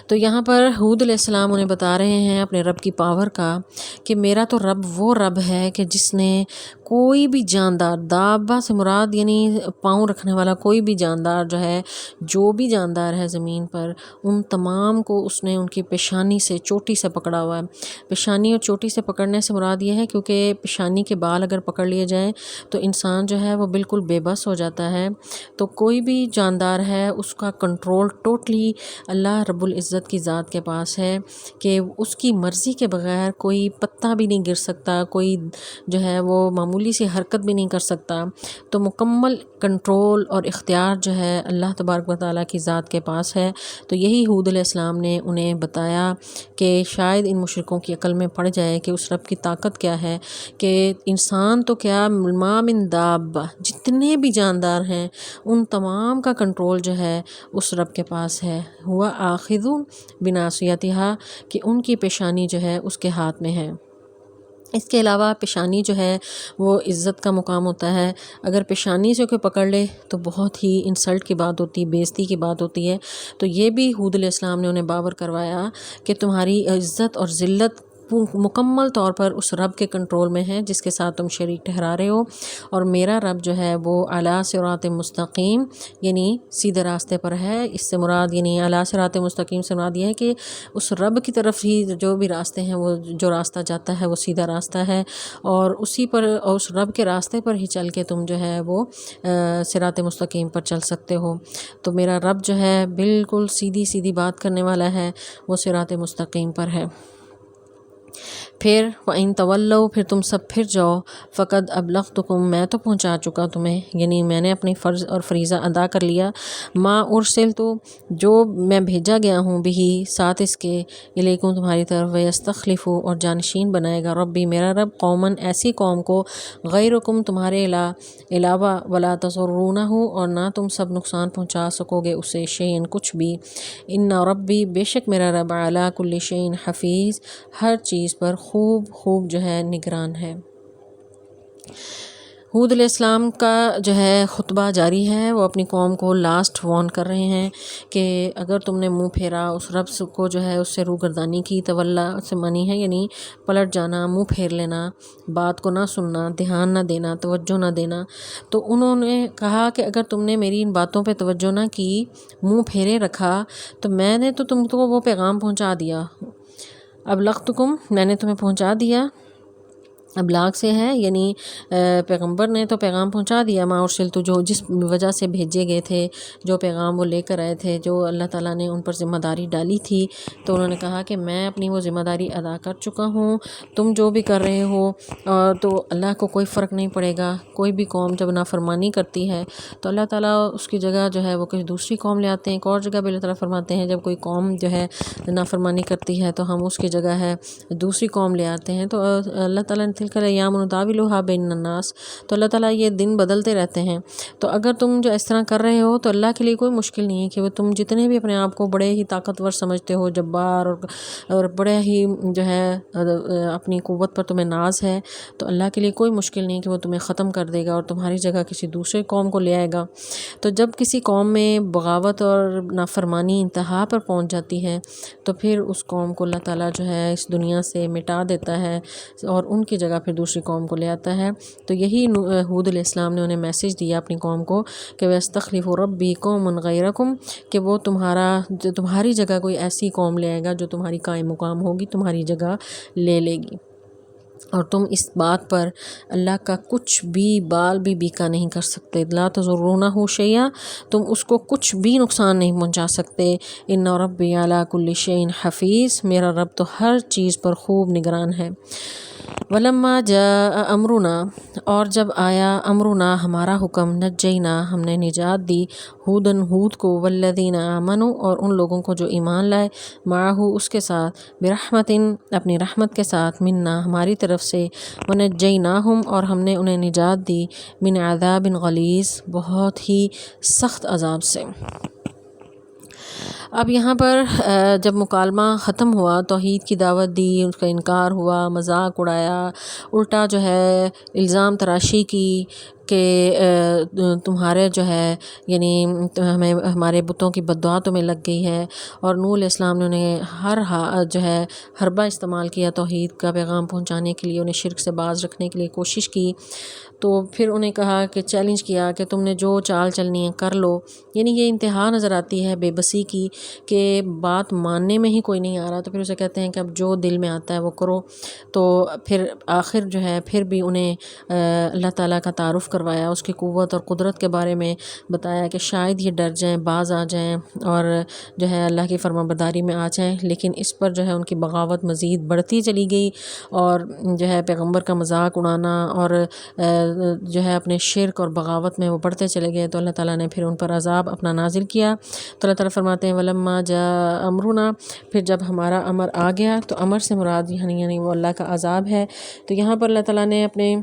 تو یہاں پر ہود علیہ السلام انہیں بتا رہے ہیں اپنے رب کی پاور کا کہ میرا تو رب وہ رب ہے کہ جس نے کوئی بھی جاندار، دابہ سے مراد یعنی پاؤں رکھنے والا کوئی بھی جاندار جو ہے، جو بھی جاندار ہے زمین پر، ان تمام کو اس نے ان کی پیشانی سے، چوٹی سے پکڑا ہوا ہے. پیشانی اور چوٹی سے پکڑنے سے مراد یہ ہے کیونکہ پیشانی کے بال اگر پکڑ لیے جائیں تو انسان جو ہے وہ بالکل بے بس ہو جاتا ہے. تو کوئی بھی جاندار ہے اس کا کنٹرول ٹوٹلی اللہ رب العزت کی ذات کے پاس ہے کہ اس کی مرضی کے بغیر کوئی پتا بھی نہیں گر سکتا، کوئی جو ہے وہ معمولی سی حرکت بھی نہیں کر سکتا. تو مکمل کنٹرول اور اختیار جو ہے اللہ تبارک و تعالیٰ کی ذات کے پاس ہے. تو یہی ہود علیہ السلام نے انہیں بتایا کہ شاید ان مشرکوں کی عقل میں پڑ جائے کہ اس رب کی طاقت کیا ہے، کہ انسان تو کیا، ما من دابہ، جتنے بھی جاندار ہیں ان تمام کا کنٹرول جو ہے اس رب کے پاس ہے. ہوا آخذ بناصیتھا، کہ ان کی پیشانی جو ہے اس کے ہاتھ میں ہے. اس کے علاوہ پیشانی جو ہے وہ عزت کا مقام ہوتا ہے. اگر پیشانی سے کوئی پکڑ لے تو بہت ہی انسلٹ کی بات ہوتی ہے، بے عزتی کی بات ہوتی ہے. تو یہ بھی ہود علیہ السلام نے انہیں باور کروایا کہ تمہاری عزت اور ذلت مکمل طور پر اس رب کے کنٹرول میں ہے جس کے ساتھ تم شریک ٹھہرا رہے ہو، اور میرا رب جو ہے وہ اعلی صراط مستقیم، یعنی سیدھے راستے پر ہے. اس سے مراد یعنی اعلی صراط مستقیم سے مراد یہ ہے کہ اس رب کی طرف ہی جو بھی راستے ہیں، وہ جو راستہ جاتا ہے وہ سیدھا راستہ ہے، اور اسی پر، اس رب کے راستے پر ہی چل کے تم جو ہے وہ صراط مستقیم پر چل سکتے ہو. تو میرا رب جو ہے بالکل سیدھی سیدھی بات کرنے والا ہے، وہ صراط مستقیم پر ہے. پھر وَإِن تَوَلَّوْا، پھر تم سب پھر جاؤ، فقد ابلغتکم، میں تو پہنچا چکا تمہیں، یعنی میں نے اپنی فرض اور فریضہ ادا کر لیا. ما ارسلت، جو میں بھیجا گیا ہوں، بھی ساتھ اس کے، الیکم، تمہاری طرف، ویستخلف، اور جانشین بنائے گا ربی، میرا رب، قومن، ایسی قوم کو، غیرکم، تمہارے علاوہ، ولا تضرونہ، اور نہ تم سب نقصان پہنچا سکو گے اسے، شیئن، کچھ بھی. ان ربی، بے شک میرا رب، علی کل شیئن حفیظ، ہر چیز پر خوب جو ہے نگران ہے. ہود علیہ السلام کا جو ہے خطبہ جاری ہے، وہ اپنی قوم کو لاسٹ وارن کر رہے ہیں کہ اگر تم نے منہ پھیرا اس رب کو جو ہے اس سے روگردانی کی، تولا سے منی ہے یعنی پلٹ جانا، منہ پھیر لینا، بات کو نہ سننا، دھیان نہ دینا، توجہ نہ دینا، تو انہوں نے کہا کہ اگر تم نے میری ان باتوں پہ توجہ نہ کی، منہ پھیرے رکھا، تو میں نے تو تم کو وہ پیغام پہنچا دیا، ابلغتکم، میں نے تمہیں پہنچا دیا، ابلاغ سے ہے یعنی پیغمبر نے تو پیغام پہنچا دیا، ما ارسلتو، جو جس وجہ سے بھیجے گئے تھے، جو پیغام وہ لے کر آئے تھے، جو اللہ تعالیٰ نے ان پر ذمہ داری ڈالی تھی، تو انہوں نے کہا کہ میں اپنی وہ ذمہ داری ادا کر چکا ہوں، تم جو بھی کر رہے ہو تو اللہ کو کوئی فرق نہیں پڑے گا۔ کوئی بھی قوم جب نافرمانی کرتی ہے تو اللہ تعالیٰ اس کی جگہ جو ہے وہ کچھ دوسری قوم لے آتے ہیں۔ ایک اور جگہ بھی اللہ تعالیٰ فرماتے ہیں جب کوئی قوم جو ہے نافرمانی کرتی ہے تو ہم اس کی جگہ ہے دوسری قوم لے آتے ہیں۔ تو اللہ تعالیٰ نے تلک الایام نداولها بین الناس، تو اللہ تعالیٰ یہ دن بدلتے رہتے ہیں، تو اگر تم جو اس طرح کر رہے ہو تو اللہ کے لیے کوئی مشکل نہیں ہے کہ وہ تم جتنے بھی اپنے آپ کو بڑے ہی طاقتور سمجھتے ہو، جبار اور بڑے ہی جو ہے اپنی قوت پر تمہیں ناز ہے، تو اللہ کے لیے کوئی مشکل نہیں کہ وہ تمہیں ختم کر دے گا اور تمہاری جگہ کسی دوسرے قوم کو لے آئے گا۔ تو جب کسی قوم میں بغاوت اور نافرمانی انتہا پر پہنچ جاتی ہے تو پھر اس قوم کو اللہ تعالیٰ جو ہے اس دنیا سے مٹا دیتا ہے اور ان کی جگہ پھر دوسری قوم کو لے آتا ہے۔ تو یہی ہود علیہ السلام نے انہیں میسیج دیا اپنی قوم کو کہ وَيَسْتَخْلِفُ رَبِّي قَوْمًا غَيْرَكُمْ، کہ وہ تمہاری جگہ کوئی ایسی قوم لے آئے گا جو تمہاری قائم مقام ہوگی، تمہاری جگہ لے لے گی، اور تم اس بات پر اللہ کا کچھ بھی بال بھی بیکا نہیں کر سکتے۔ لا تضرونہ شیئا، تم اس کو کچھ بھی نقصان نہیں پہنچا سکتے۔ ان ربی علی کل شیء حفیظ، میرا رب تو ہر چیز پر خوب نگران ہے۔ ولما جاء امرنا، اور جب آیا امرنا ہمارا حکم، نجینا، ہم نے نجات دی، ہود کو، والذین آمنوا، اور ان لوگوں کو جو ایمان لائے، معہ اس کے ساتھ، برحمت، اپنی رحمت کے ساتھ، منا ہماری طرف سے، ونجیناہم، اور ہم نے انہیں نجات دی، من عذاب غلیظ، بہت ہی سخت عذاب سے۔ اب یہاں پر جب مکالمہ ختم ہوا، توحید کی دعوت دی، اس کا انکار ہوا، مذاق اڑایا، الٹا جو ہے الزام تراشی کی کہ تمہارے جو ہے یعنی ہمیں ہمارے بتوں کی بد دعا تمہیں لگ گئی ہے، اور نوح علیہ السلام نے انہیں جو ہے حربہ استعمال کیا توحید کا پیغام پہنچانے کے لیے، انہیں شرک سے باز رکھنے کے لیے کوشش کی، تو پھر انہیں کہا کہ چیلنج کیا کہ تم نے جو چال چلنی ہے کر لو، یعنی یہ انتہا نظر آتی ہے بے بسی کی کہ بات ماننے میں ہی کوئی نہیں آ رہا، تو پھر اسے کہتے ہیں کہ اب جو دل میں آتا ہے وہ کرو۔ تو پھر آخر جو ہے پھر بھی انہیں اللہ تعالیٰ کا تعارف کروایا، اس کی قوت اور قدرت کے بارے میں بتایا کہ شاید یہ ڈر جائیں، باز آ جائیں اور جو ہے اللہ کی فرما برداری میں آ جائیں، لیکن اس پر جو ہے ان کی بغاوت مزید بڑھتی چلی گئی، اور جو ہے پیغمبر کا مذاق اڑانا اور جو ہے اپنے شرک اور بغاوت میں وہ بڑھتے چلے گئے، تو اللہ تعالیٰ نے پھر ان پر عذاب اپنا نازل کیا۔ تو اللہ تعالیٰ فرماتے ہیں ولما جاء امرنا، پھر جب ہمارا امر آ گیا، تو امر سے مراد یعنی وہ اللہ کا عذاب ہے۔ تو یہاں پر اللہ تعالیٰ نے اپنے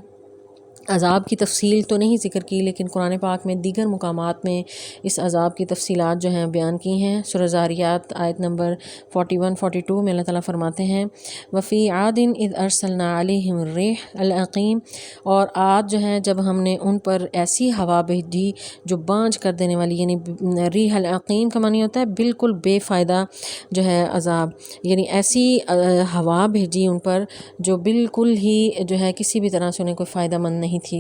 عذاب کی تفصیل تو نہیں ذکر کی، لیکن قرآن پاک میں دیگر مقامات میں اس عذاب کی تفصیلات جو ہیں بیان کی ہیں۔ سورہ زاریات آیت نمبر 41-42 میں اللہ تعالیٰ فرماتے ہیں وفی عاد اذ ارسلنا علیہم الریح العقیم، اور عاد جو ہیں جب ہم نے ان پر ایسی ہوا بھیجی جو بانجھ کر دینے والی، یعنی ریح العقیم کا معنی ہوتا ہے بالکل بے فائدہ جو ہے عذاب، یعنی ایسی ہوا بھیجی ان پر جو بالکل ہی جو ہے کسی بھی طرح سے انہیں کوئی فائدہ مند نہیں تھی۔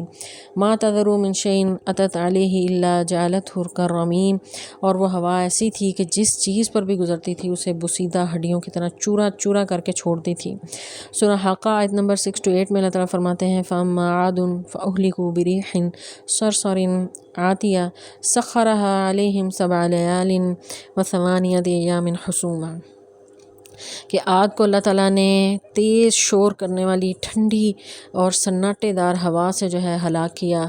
ما تذر من شیء اتت علیہ الا جعلته کالرمیم، اور وہ ہوا ایسی تھی کہ جس چیز پر بھی گزرتی تھی اسے بسیدہ ہڈیوں کی طرح چورا چورا کر کے چھوڑتی تھی۔ سورہ حاقہ آیت نمبر 6-8 میں اللہ تعالیٰ فرماتے ہیں فاما عاد فاہلکوا بريح صرصر عاتیہ سخرها علیہم 7 لیال و8 ایام حسوما، کہ عاد کو اللہ تعالیٰ نے تیز شور کرنے والی ٹھنڈی اور سناٹے دار ہوا سے جو ہے ہلاک کیا۔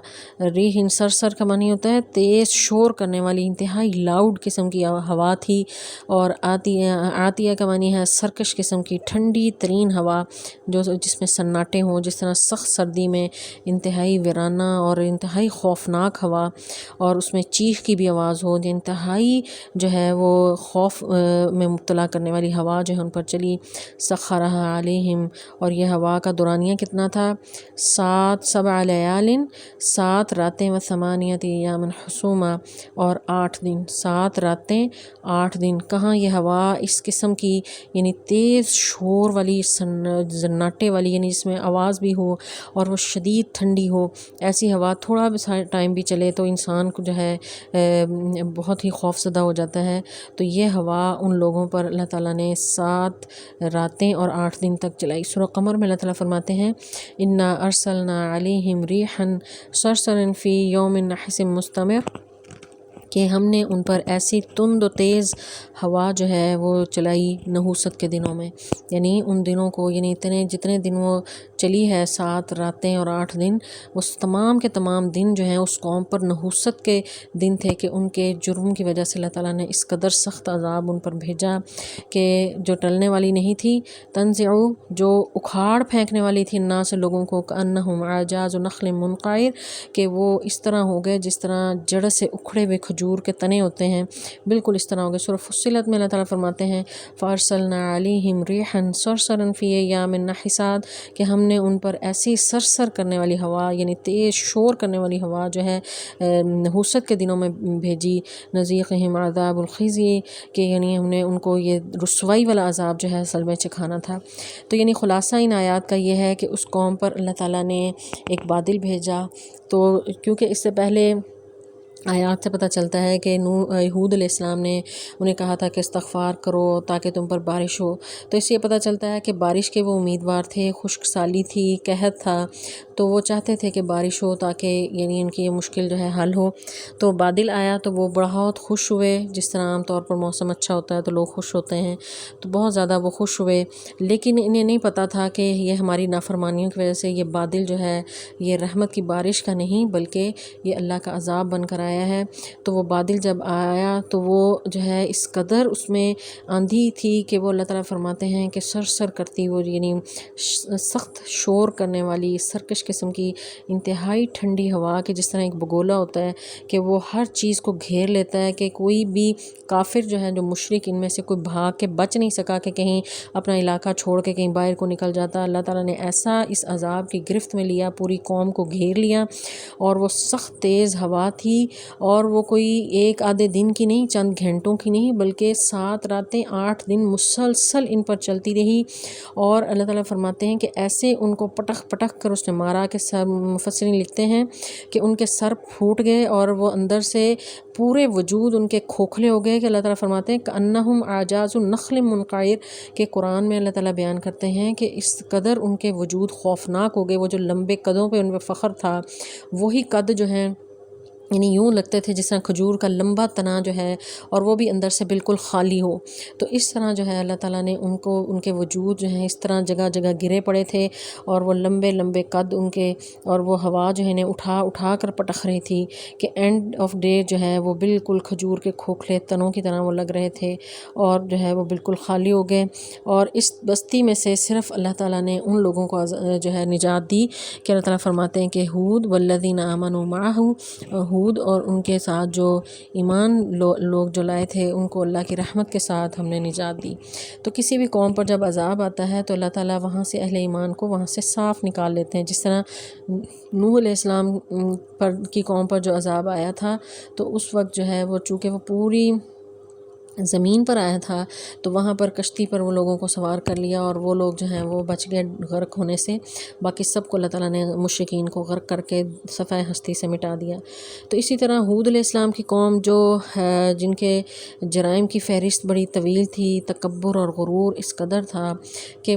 ریح سرسر کا معنی ہوتا ہے تیز شور کرنے والی انتہائی لاؤڈ قسم کی ہوا تھی، اور عاتیہ کا معنی ہے سرکش قسم کی ٹھنڈی ترین ہوا جس میں سناٹے ہوں، جس طرح سخت سردی میں انتہائی ویرانہ اور انتہائی خوفناک ہوا اور اس میں چیخ کی بھی آواز ہو، انتہائی جو ہے وہ خوف میں مبتلا کرنے والی ہوا جو ہے ان پر چلی، سخرہا علیہم، اور یہ ہوا کا دورانیہ کتنا تھا، 7 لیال، 7 راتیں، و 8 ایام حسوما، اور 8 دن، 7 راتیں 8 دن۔ کہاں یہ ہوا اس قسم کی یعنی تیز شور والی، زناٹے والی، یعنی جس میں آواز بھی ہو اور وہ شدید ٹھنڈی ہو، ایسی ہوا تھوڑا بھی ٹائم بھی چلے تو انسان کو جو ہے بہت ہی خوف زدہ ہو جاتا ہے۔ تو یہ ہوا ان لوگوں پر اللہ تعالیٰ نے 7 راتیں اور 8 دن تک چلائی۔ سورہ قمر میں اللہ تعالیٰ فرماتے ہیں انا ارسلنا علیہم ریحا صرصرا فی یوم نحس مستمر، کہ ہم نے ان پر ایسی تند و تیز ہوا جو ہے وہ چلائی نحوست کے دنوں میں، یعنی ان دنوں کو، یعنی جتنے دن وہ چلی ہے، 7 راتیں اور 8 دن، اس تمام کے تمام دن جو ہیں اس قوم پر نحوست کے دن تھے، کہ ان کے جرم کی وجہ سے اللہ تعالیٰ نے اس قدر سخت عذاب ان پر بھیجا کہ جو ٹلنے والی نہیں تھی، تنزع، جو اکھاڑ پھینکنے والی تھی الناس، لوگوں کو، کأنہم اعجاز نخل منقعر، کہ وہ اس طرح ہو گئے جس طرح جڑ سے اکھڑے ہوئے کھجور کے تنے ہوتے ہیں، بالکل اس طرح ہو گئے۔ سورہ فصلت میں اللہ تعالیٰ فرماتے ہیں فارسلنا علیہم ریحا صرصرا فی ایام نحسات، کہ ہم نے ان پر ایسی سرسر کرنے والی ہوا، یعنی تیز شور کرنے والی ہوا جو ہے نحوست کے دنوں میں بھیجی، نذیقہم عذاب الخزی، کہ یعنی ہم نے ان کو یہ رسوائی والا عذاب جو ہے اصل میں چکھانا تھا۔ تو یعنی خلاصہ ان آیات کا یہ ہے کہ اس قوم پر اللہ تعالیٰ نے ایک بادل بھیجا، تو کیونکہ اس سے پہلے آیات سے پتہ چلتا ہے کہ ہود علیہ السلام نے انہیں کہا تھا کہ استغفار کرو تاکہ تم پر بارش ہو، تو اس سے یہ پتہ چلتا ہے کہ بارش کے وہ امیدوار تھے، خشک سالی تھی، قحط تھا، تو وہ چاہتے تھے کہ بارش ہو تاکہ یعنی ان کی یہ مشکل جو ہے حل ہو۔ تو بادل آیا تو وہ بہت خوش ہوئے، جس طرح عام طور پر موسم اچھا ہوتا ہے تو لوگ خوش ہوتے ہیں، تو بہت زیادہ وہ خوش ہوئے، لیکن انہیں نہیں پتہ تھا کہ یہ ہماری نافرمانیوں کی وجہ سے یہ بادل جو ہے یہ رحمت کی بارش کا نہیں بلکہ یہ اللہ کا عذاب بن کر آیا ہے۔ تو وہ بادل جب آیا تو وہ جو ہے اس قدر اس میں آندھی تھی کہ وہ اللہ تعالیٰ فرماتے ہیں کہ سر کرتی، وہ یعنی سخت شور کرنے والی سرکش قسم کی انتہائی ٹھنڈی ہوا، کہ جس طرح ایک بگولا ہوتا ہے کہ وہ ہر چیز کو گھیر لیتا ہے، کہ کوئی بھی کافر جو ہے، جو مشرک، ان میں سے کوئی بھاگ کے بچ نہیں سکا کہ کہیں اپنا علاقہ چھوڑ کے کہیں باہر کو نکل جاتا۔ اللہ تعالیٰ نے ایسا اس عذاب کی گرفت میں لیا، پوری قوم کو گھیر لیا، اور وہ سخت تیز ہوا تھی، اور وہ کوئی ایک آدھے دن کی نہیں، چند گھنٹوں کی نہیں، بلکہ 7 راتیں 8 دن مسلسل ان پر چلتی رہی۔ اور اللہ تعالیٰ فرماتے ہیں کہ ایسے ان کو پٹخ پٹخ کر اس نے مارا کہ سب مفسرین لکھتے ہیں کہ ان کے سر پھوٹ گئے اور وہ اندر سے پورے وجود ان کے کھوکھلے ہو گئے، کہ اللہ تعالیٰ فرماتے ہیں کأنہم اعجاز نخل منقعر، کہ قرآن میں اللہ تعالیٰ بیان کرتے ہیں کہ اس قدر ان کے وجود خوفناک ہو گئے، وہ جو لمبے قدوں پہ ان پہ فخر تھا، وہی قد جو ہیں یعنی یوں لگتے تھے جس طرح کھجور کا لمبا تنا جو ہے، اور وہ بھی اندر سے بالکل خالی ہو۔ تو اس طرح جو ہے اللہ تعالیٰ نے ان کے وجود جو ہیں اس طرح جگہ جگہ گرے پڑے تھے، اور وہ لمبے لمبے قد ان کے، اور وہ ہوا جو ہے انہیں اٹھا اٹھا کر پٹخ رہی تھی، کہ اینڈ آف ڈے جو ہے وہ بالکل کھجور کے کھوکھلے تنوں کی طرح وہ لگ رہے تھے، اور جو ہے وہ بالکل خالی ہو گئے۔ اور اس بستی میں سے صرف اللہ تعالیٰ نے ان لوگوں کو جو ہے نجات دی، کہ اللہ تعالیٰ فرماتے ہیں کہ ہود والذین آمنوا معہ، ہود اور ان کے ساتھ جو ایمان لوگ جو لائے تھے، ان کو اللہ کی رحمت کے ساتھ ہم نے نجات دی۔ تو کسی بھی قوم پر جب عذاب آتا ہے تو اللہ تعالیٰ وہاں سے اہل ایمان کو وہاں سے صاف نکال لیتے ہیں، جس طرح نوح علیہ السلام کی قوم پر جو عذاب آیا تھا، تو اس وقت جو ہے وہ چونکہ وہ پوری زمین پر آیا تھا، تو وہاں پر کشتی پر وہ لوگوں کو سوار کر لیا، اور وہ لوگ جو ہیں وہ بچ گئے غرق ہونے سے، باقی سب کو اللہ تعالیٰ نے مشرکین کو غرق کر کے صفحہ ہستی سے مٹا دیا۔ تو اسی طرح ہود علیہ السلام کی قوم جو جن کے جرائم کی فہرست بڑی طویل تھی، تکبر اور غرور اس قدر تھا کہ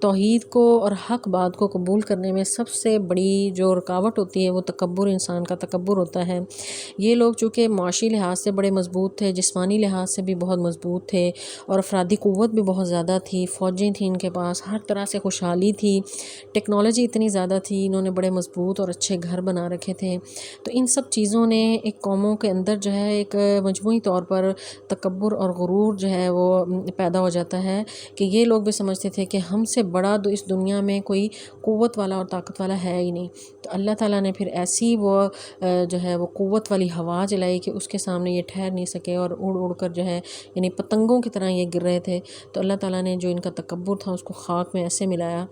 توحید کو اور حق بات کو قبول کرنے میں سب سے بڑی جو رکاوٹ ہوتی ہے وہ تکبر، انسان کا تکبر ہوتا ہے۔ یہ لوگ چونکہ معاشی لحاظ سے بڑے مضبوط تھے، جسمانی لحاظ سے بھی بہت مضبوط تھے، اور افرادی قوت بھی بہت زیادہ تھی، فوجیں تھیں ان کے پاس، ہر طرح سے خوشحالی تھی، ٹیکنالوجی اتنی زیادہ تھی، انہوں نے بڑے مضبوط اور اچھے گھر بنا رکھے تھے۔ تو ان سب چیزوں نے ایک قوموں کے اندر جو ہے ایک مجموعی طور پر تکبر اور غرور جو ہے وہ پیدا ہو جاتا ہے، کہ یہ لوگ بھی سمجھتے تھے کہ ہم سے بڑا تو اس دنیا میں کوئی قوت والا اور طاقت والا ہے ہی نہیں۔ تو اللہ تعالیٰ نے پھر ایسی وہ جو ہے وہ قوت والی ہوا چلائی کہ اس کے سامنے یہ ٹھہر نہیں سکے، اور اڑ کر جو ہے یعنی پتنگوں کی طرح یہ گر رہے تھے، تو اللہ تعالیٰ نے جو ان کا تکبر تھا اس کو خاک میں ایسے ملایا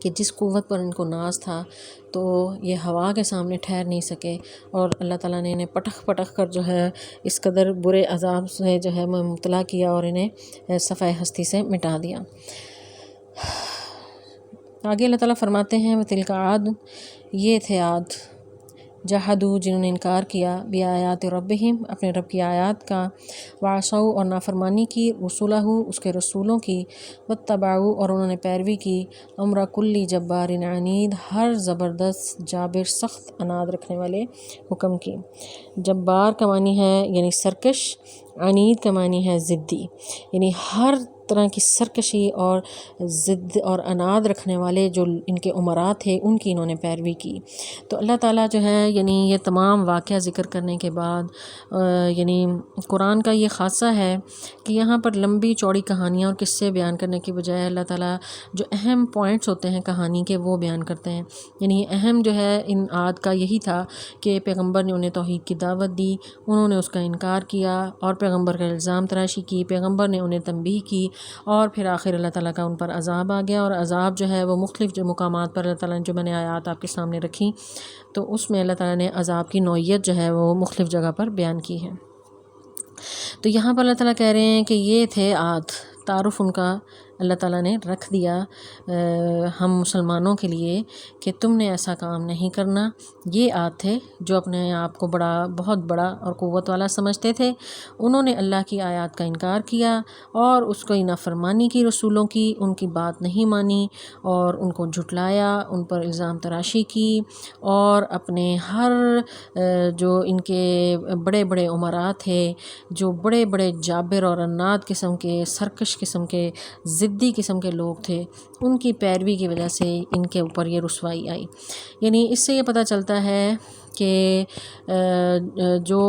کہ جس قوت پر ان کو ناز تھا تو یہ ہوا کے سامنے ٹھہر نہیں سکے، اور اللہ تعالیٰ نے انہیں پٹخ پٹخ کر جو ہے اس قدر برے عذاب سے جو ہے مبتلا کیا اور انہیں صفحہ ہستی سے مٹا دیا۔ آگے اللہ تعالیٰ فرماتے ہیں وَتِلْكَ عَادٌ، یہ تھے عاد، جہدوا جنہوں نے انکار کیا بِآیاتِ ربہم اپنے رب کی آیات کا، وعصوا اور نافرمانی کی رسولہ اس کے رسولوں کی، واتبعوا اور انہوں نے پیروی کی امر کل جبار عنید ہر زبردست جابر سخت اناد رکھنے والے حکم کی۔ جبار کا معنی ہے یعنی سرکش، عنید کا معنی ہے ضدی، یعنی ہر طرح کی سرکشی اور ضد اور اناد رکھنے والے جو ان کے امراء تھے ان کی انہوں نے پیروی کی۔ تو اللہ تعالیٰ جو ہے یعنی یہ تمام واقعہ ذکر کرنے کے بعد یعنی قرآن کا یہ خاصہ ہے کہ یہاں پر لمبی چوڑی کہانیاں اور قصے بیان کرنے کی بجائے اللہ تعالیٰ جو اہم پوائنٹس ہوتے ہیں کہانی کے وہ بیان کرتے ہیں۔ یعنی اہم جو ہے ان عاد کا یہی تھا کہ پیغمبر نے انہیں توحید کی دعوت دی، انہوں نے اس کا انکار کیا اور پیغمبر کا الزام تراشی کی، پیغمبر نے انہیں تنبیہ کی، اور پھر آخر اللہ تعالیٰ کا ان پر عذاب آ گیا، اور عذاب جو ہے وہ مختلف جو مقامات پر اللہ تعالیٰ نے جو میں نے آیات آپ کے سامنے رکھی تو اس میں اللہ تعالیٰ نے عذاب کی نوعیت جو ہے وہ مختلف جگہ پر بیان کی ہے۔ تو یہاں پر اللہ تعالیٰ کہہ رہے ہیں کہ یہ تھے عاد، تعارف ان کا اللہ تعالیٰ نے رکھ دیا ہم مسلمانوں کے لیے کہ تم نے ایسا کام نہیں کرنا۔ یہ عاد تھے جو اپنے آپ کو بہت بڑا اور قوت والا سمجھتے تھے، انہوں نے اللہ کی آیات کا انکار کیا اور اس کو نافرمانی کی رسولوں کی، ان کی بات نہیں مانی اور ان کو جھٹلایا، ان پر الزام تراشی کی، اور اپنے ہر جو ان کے بڑے بڑے امراء تھے، جو بڑے بڑے جابر اور عناد قسم کے سرکش قسم کے ضدی قسم کے لوگ تھے، ان کی پیروی کی وجہ سے ان کے اوپر یہ رسوائی آئی۔ یعنی اس سے یہ پتہ چلتا ہے کہ جو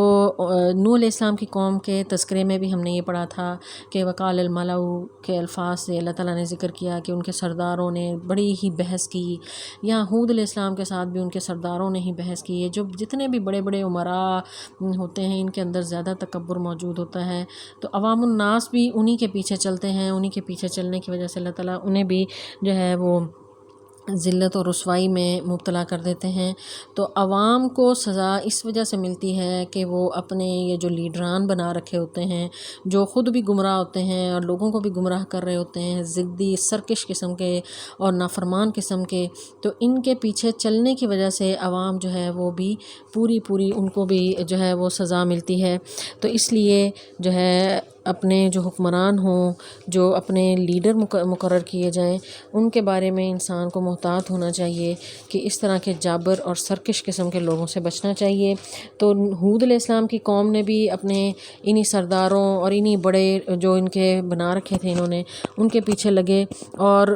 نوح علیہ السلام کی قوم کے تذکرے میں بھی ہم نے یہ پڑھا تھا کہ وقال الملأ کے الفاظ سے اللہ تعالیٰ نے ذکر کیا کہ ان کے سرداروں نے بڑی ہی بحث کی، یہاں ہود علیہ السلام کے ساتھ بھی ان کے سرداروں نے ہی بحث کی ہے۔ جو جتنے بھی بڑے بڑے امراء ہوتے ہیں ان کے اندر زیادہ تکبر موجود ہوتا ہے، تو عوام الناس بھی انہی کے پیچھے چلتے ہیں، انہی کے پیچھے چلنے کی وجہ سے اللہ تعالیٰ انہیں بھی جو ہے وہ ذلت اور رسوائی میں مبتلا کر دیتے ہیں۔ تو عوام کو سزا اس وجہ سے ملتی ہے کہ وہ اپنے یہ جو لیڈران بنا رکھے ہوتے ہیں، جو خود بھی گمراہ ہوتے ہیں اور لوگوں کو بھی گمراہ کر رہے ہوتے ہیں، ضدی سرکش قسم کے اور نافرمان قسم کے، تو ان کے پیچھے چلنے کی وجہ سے عوام جو ہے وہ بھی پوری ان کو بھی جو ہے وہ سزا ملتی ہے۔ تو اس لیے جو ہے اپنے جو حکمران ہوں، جو اپنے لیڈر مقرر کیے جائیں، ان کے بارے میں انسان کو محتاط ہونا چاہیے کہ اس طرح کے جابر اور سرکش قسم کے لوگوں سے بچنا چاہیے۔ تو ہود علیہ السلام کی قوم نے بھی اپنے انہی سرداروں اور انہی بڑے جو ان کے بنا رکھے تھے انہوں نے، ان کے پیچھے لگے اور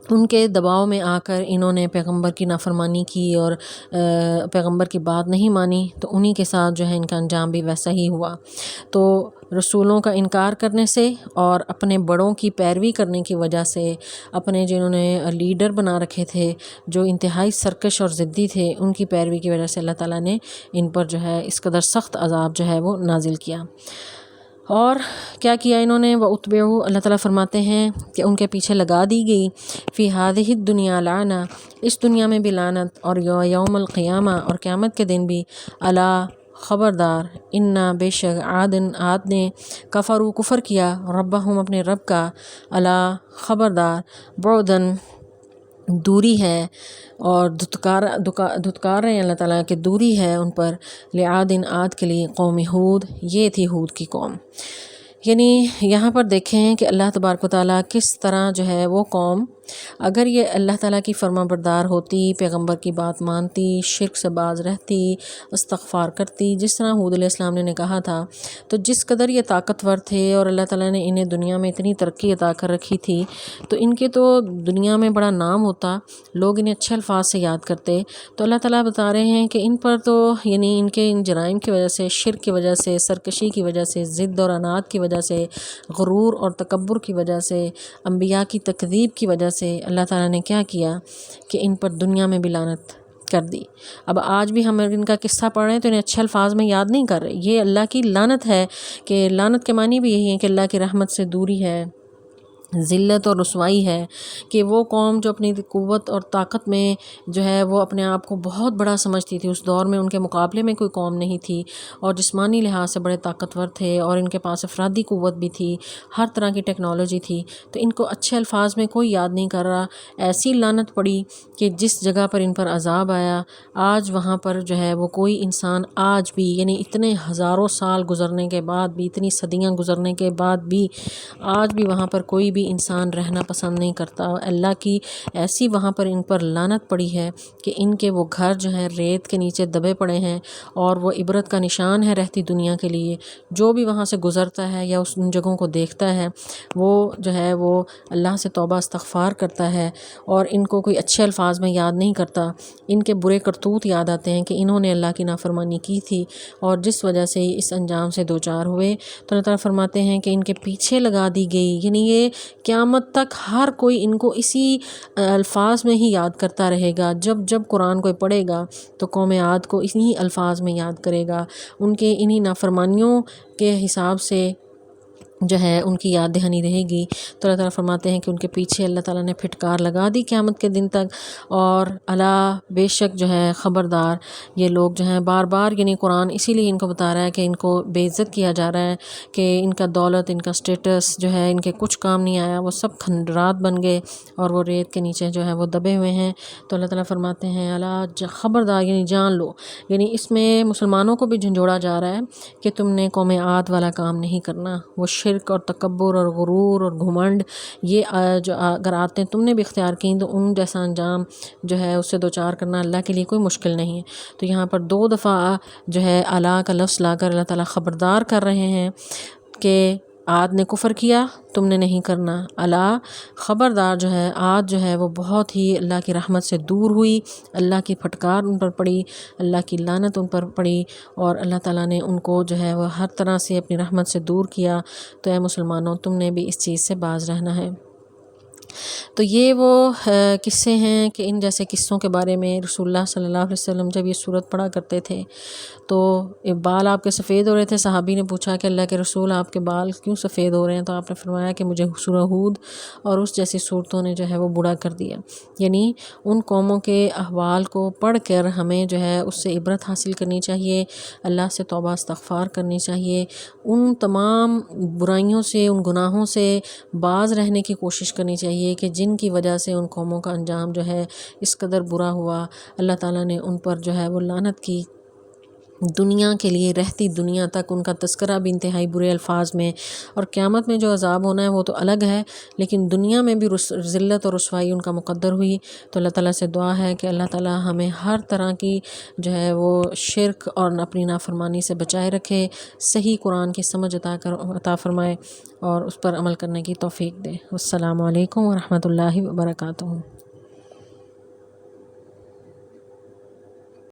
ان کے دباؤ میں آ کر انہوں نے پیغمبر کی نافرمانی کی اور پیغمبر کی بات نہیں مانی، تو انہی کے ساتھ جو ہے ان کا انجام بھی ویسا ہی ہوا۔ تو رسولوں کا انکار کرنے سے اور اپنے بڑوں کی پیروی کرنے کی وجہ سے، اپنے جنہوں نے لیڈر بنا رکھے تھے جو انتہائی سرکش اور ضدی تھے، ان کی پیروی کی وجہ سے اللہ تعالیٰ نے ان پر جو ہے اس قدر سخت عذاب جو ہے وہ نازل کیا۔ اور کیا کیا انہوں نے؟ وَأُتْبِعُوا، اللہ تعالیٰ فرماتے ہیں کہ ان کے پیچھے لگا دی گئی فی هذه الدنیا لعنہ، اس دنیا میں بھی لعنت، اور یوم القیامہ اور قیامت کے دن بھی، الا خبردار، انا بے شک عاد نے کفروا کفر کیا ربہم اپنے رب کا، الا خبردار، بعدن دوری ہے، اور دھتکار رہے ہیں اللہ تعالیٰ کہ دوری ہے ان پر، لعاد عاد کے لیے، قوم ہود، یہ تھی ہود کی قوم۔ یعنی یہاں پر دیکھیں کہ اللہ تبارک و تعالیٰ کس طرح جو ہے وہ قوم، اگر یہ اللہ تعالیٰ کی فرما بردار ہوتی، پیغمبر کی بات مانتی، شرک سے باز رہتی، استغفار کرتی، جس طرح ہود علیہ السلام نے کہا تھا، تو جس قدر یہ طاقتور تھے اور اللہ تعالیٰ نے انہیں دنیا میں اتنی ترقی عطا کر رکھی تھی، تو ان کے تو دنیا میں بڑا نام ہوتا، لوگ انہیں اچھے الفاظ سے یاد کرتے۔ تو اللہ تعالیٰ بتا رہے ہیں کہ ان پر تو یعنی ان کے ان جرائم کی وجہ سے، شرک کی وجہ سے، سرکشی کی وجہ سے، ضد اور عناد کی وجہ سے، غرور اور تکبر کی وجہ سے، انبیاء کی تکذیب کی وجہ سے، اللہ تعالیٰ نے کیا کیا کہ ان پر دنیا میں بھی لعنت کر دی۔ اب آج بھی ہم ان کا قصہ پڑھ رہے ہیں تو انہیں اچھے الفاظ میں یاد نہیں کر رہے۔ یہ اللہ کی لعنت ہے، کہ لعنت کے معنی بھی یہی ہے کہ اللہ کی رحمت سے دوری ہے، ذلت اور رسوائی ہے، کہ وہ قوم جو اپنی قوت اور طاقت میں جو ہے وہ اپنے آپ کو بہت بڑا سمجھتی تھی، اس دور میں ان کے مقابلے میں کوئی قوم نہیں تھی، اور جسمانی لحاظ سے بڑے طاقتور تھے، اور ان کے پاس افرادی قوت بھی تھی، ہر طرح کی ٹیکنالوجی تھی، تو ان کو اچھے الفاظ میں کوئی یاد نہیں کر رہا۔ ایسی لعنت پڑی کہ جس جگہ پر ان پر عذاب آیا، آج وہاں پر جو ہے وہ کوئی انسان آج بھی، یعنی اتنے ہزاروں سال گزرنے کے بعد بھی، اتنی صدیاں گزرنے کے بعد بھی، آج بھی وہاں پر کوئی بھی انسان رہنا پسند نہیں کرتا۔ اللہ کی ایسی وہاں پر ان پر لعنت پڑی ہے کہ ان کے وہ گھر جو ہیں ریت کے نیچے دبے پڑے ہیں، اور وہ عبرت کا نشان ہے رہتی دنیا کے لیے۔ جو بھی وہاں سے گزرتا ہے یا ان جگہوں کو دیکھتا ہے، وہ جو ہے وہ اللہ سے توبہ استغفار کرتا ہے، اور ان کو کوئی اچھے الفاظ میں یاد نہیں کرتا، ان کے برے کرتوت یاد آتے ہیں کہ انہوں نے اللہ کی نافرمانی کی تھی، اور جس وجہ سے اس انجام سے دوچار ہوئے۔ تو اللہ تعالیٰ فرماتے ہیں کہ ان کے پیچھے لگا دی گئی، یعنی یہ قیامت تک ہر کوئی ان کو اسی الفاظ میں ہی یاد کرتا رہے گا۔ جب جب قرآن کوئی پڑھے گا تو قوم عاد کو انہی الفاظ میں یاد کرے گا، ان کے انہی نافرمانیوں کے حساب سے جو ہے ان کی یاد دہانی رہے گی۔ تو اللہ تعالیٰ فرماتے ہیں کہ ان کے پیچھے اللہ تعالیٰ نے پھٹکار لگا دی قیامت کے دن تک، اور الا بے شک جو ہے خبردار، یہ لوگ جو ہیں بار بار، یعنی قرآن اسی لیے ان کو بتا رہا ہے کہ ان کو بے عزت کیا جا رہا ہے، کہ ان کا دولت، ان کا سٹیٹس جو ہے ان کے کچھ کام نہیں آیا، وہ سب کھنڈرات بن گئے، اور وہ ریت کے نیچے جو ہے وہ دبے ہوئے ہیں۔ تو اللہ تعالیٰ فرماتے ہیں الا خبردار، یعنی جان لو، یعنی اس میں مسلمانوں کو بھی جھنجھوڑا جا رہا ہے کہ تم نے قوم عاد والا کام نہیں کرنا۔ وہ شرک اور تکبر اور غرور اور گھمنڈ، یہ جو اگر عادتیں تم نے بھی اختیار کیں تو ان جیسا انجام جو ہے اس سے دوچار کرنا اللہ کے لیے کوئی مشکل نہیں ہے۔ تو یہاں پر 2 دفعہ جو ہے الا کا لفظ لا کر اللہ تعالیٰ خبردار کر رہے ہیں کہ عاد نے کفر کیا، تم نے نہیں کرنا۔ الا خبردار، جو ہے عاد جو ہے وہ بہت ہی اللہ کی رحمت سے دور ہوئی، اللہ کی پھٹکار ان پر پڑی، اللہ کی لعنت ان پر پڑی، اور اللہ تعالیٰ نے ان کو جو ہے وہ ہر طرح سے اپنی رحمت سے دور کیا۔ تو اے مسلمانوں، تم نے بھی اس چیز سے باز رہنا ہے۔ تو یہ وہ قصے ہیں کہ ان جیسے قصوں کے بارے میں رسول اللہ صلی اللہ علیہ وسلم جب یہ سورت پڑھا کرتے تھے تو بال آپ کے سفید ہو رہے تھے۔ صحابی نے پوچھا کہ اللہ کے رسول، آپ کے بال کیوں سفید ہو رہے ہیں؟ تو آپ نے فرمایا کہ مجھے سورہ ہود اور اس جیسی صورتوں نے جو ہے وہ بوڑھا کر دیا۔ یعنی ان قوموں کے احوال کو پڑھ کر ہمیں جو ہے اس سے عبرت حاصل کرنی چاہیے، اللہ سے توبہ استغفار کرنی چاہیے، ان تمام برائیوں سے، ان گناہوں سے باز رہنے کی کوشش کرنی چاہیے کہ جن کی وجہ سے ان قوموں کا انجام جو ہے اس قدر برا ہوا۔ اللہ تعالیٰ نے ان پر جو ہے وہ لعنت کی، دنیا کے لیے، رہتی دنیا تک ان کا تذکرہ بھی انتہائی برے الفاظ میں، اور قیامت میں جو عذاب ہونا ہے وہ تو الگ ہے، لیکن دنیا میں بھی ذلت اور رسوائی ان کا مقدر ہوئی۔ تو اللہ تعالیٰ سے دعا ہے کہ اللہ تعالیٰ ہمیں ہر طرح کی جو ہے وہ شرک اور اپنی نافرمانی سے بچائے رکھے، صحیح قرآن کی سمجھ عطا فرمائے، اور اس پر عمل کرنے کی توفیق دے۔ السلام علیکم ورحمۃ اللہ وبرکاتہ۔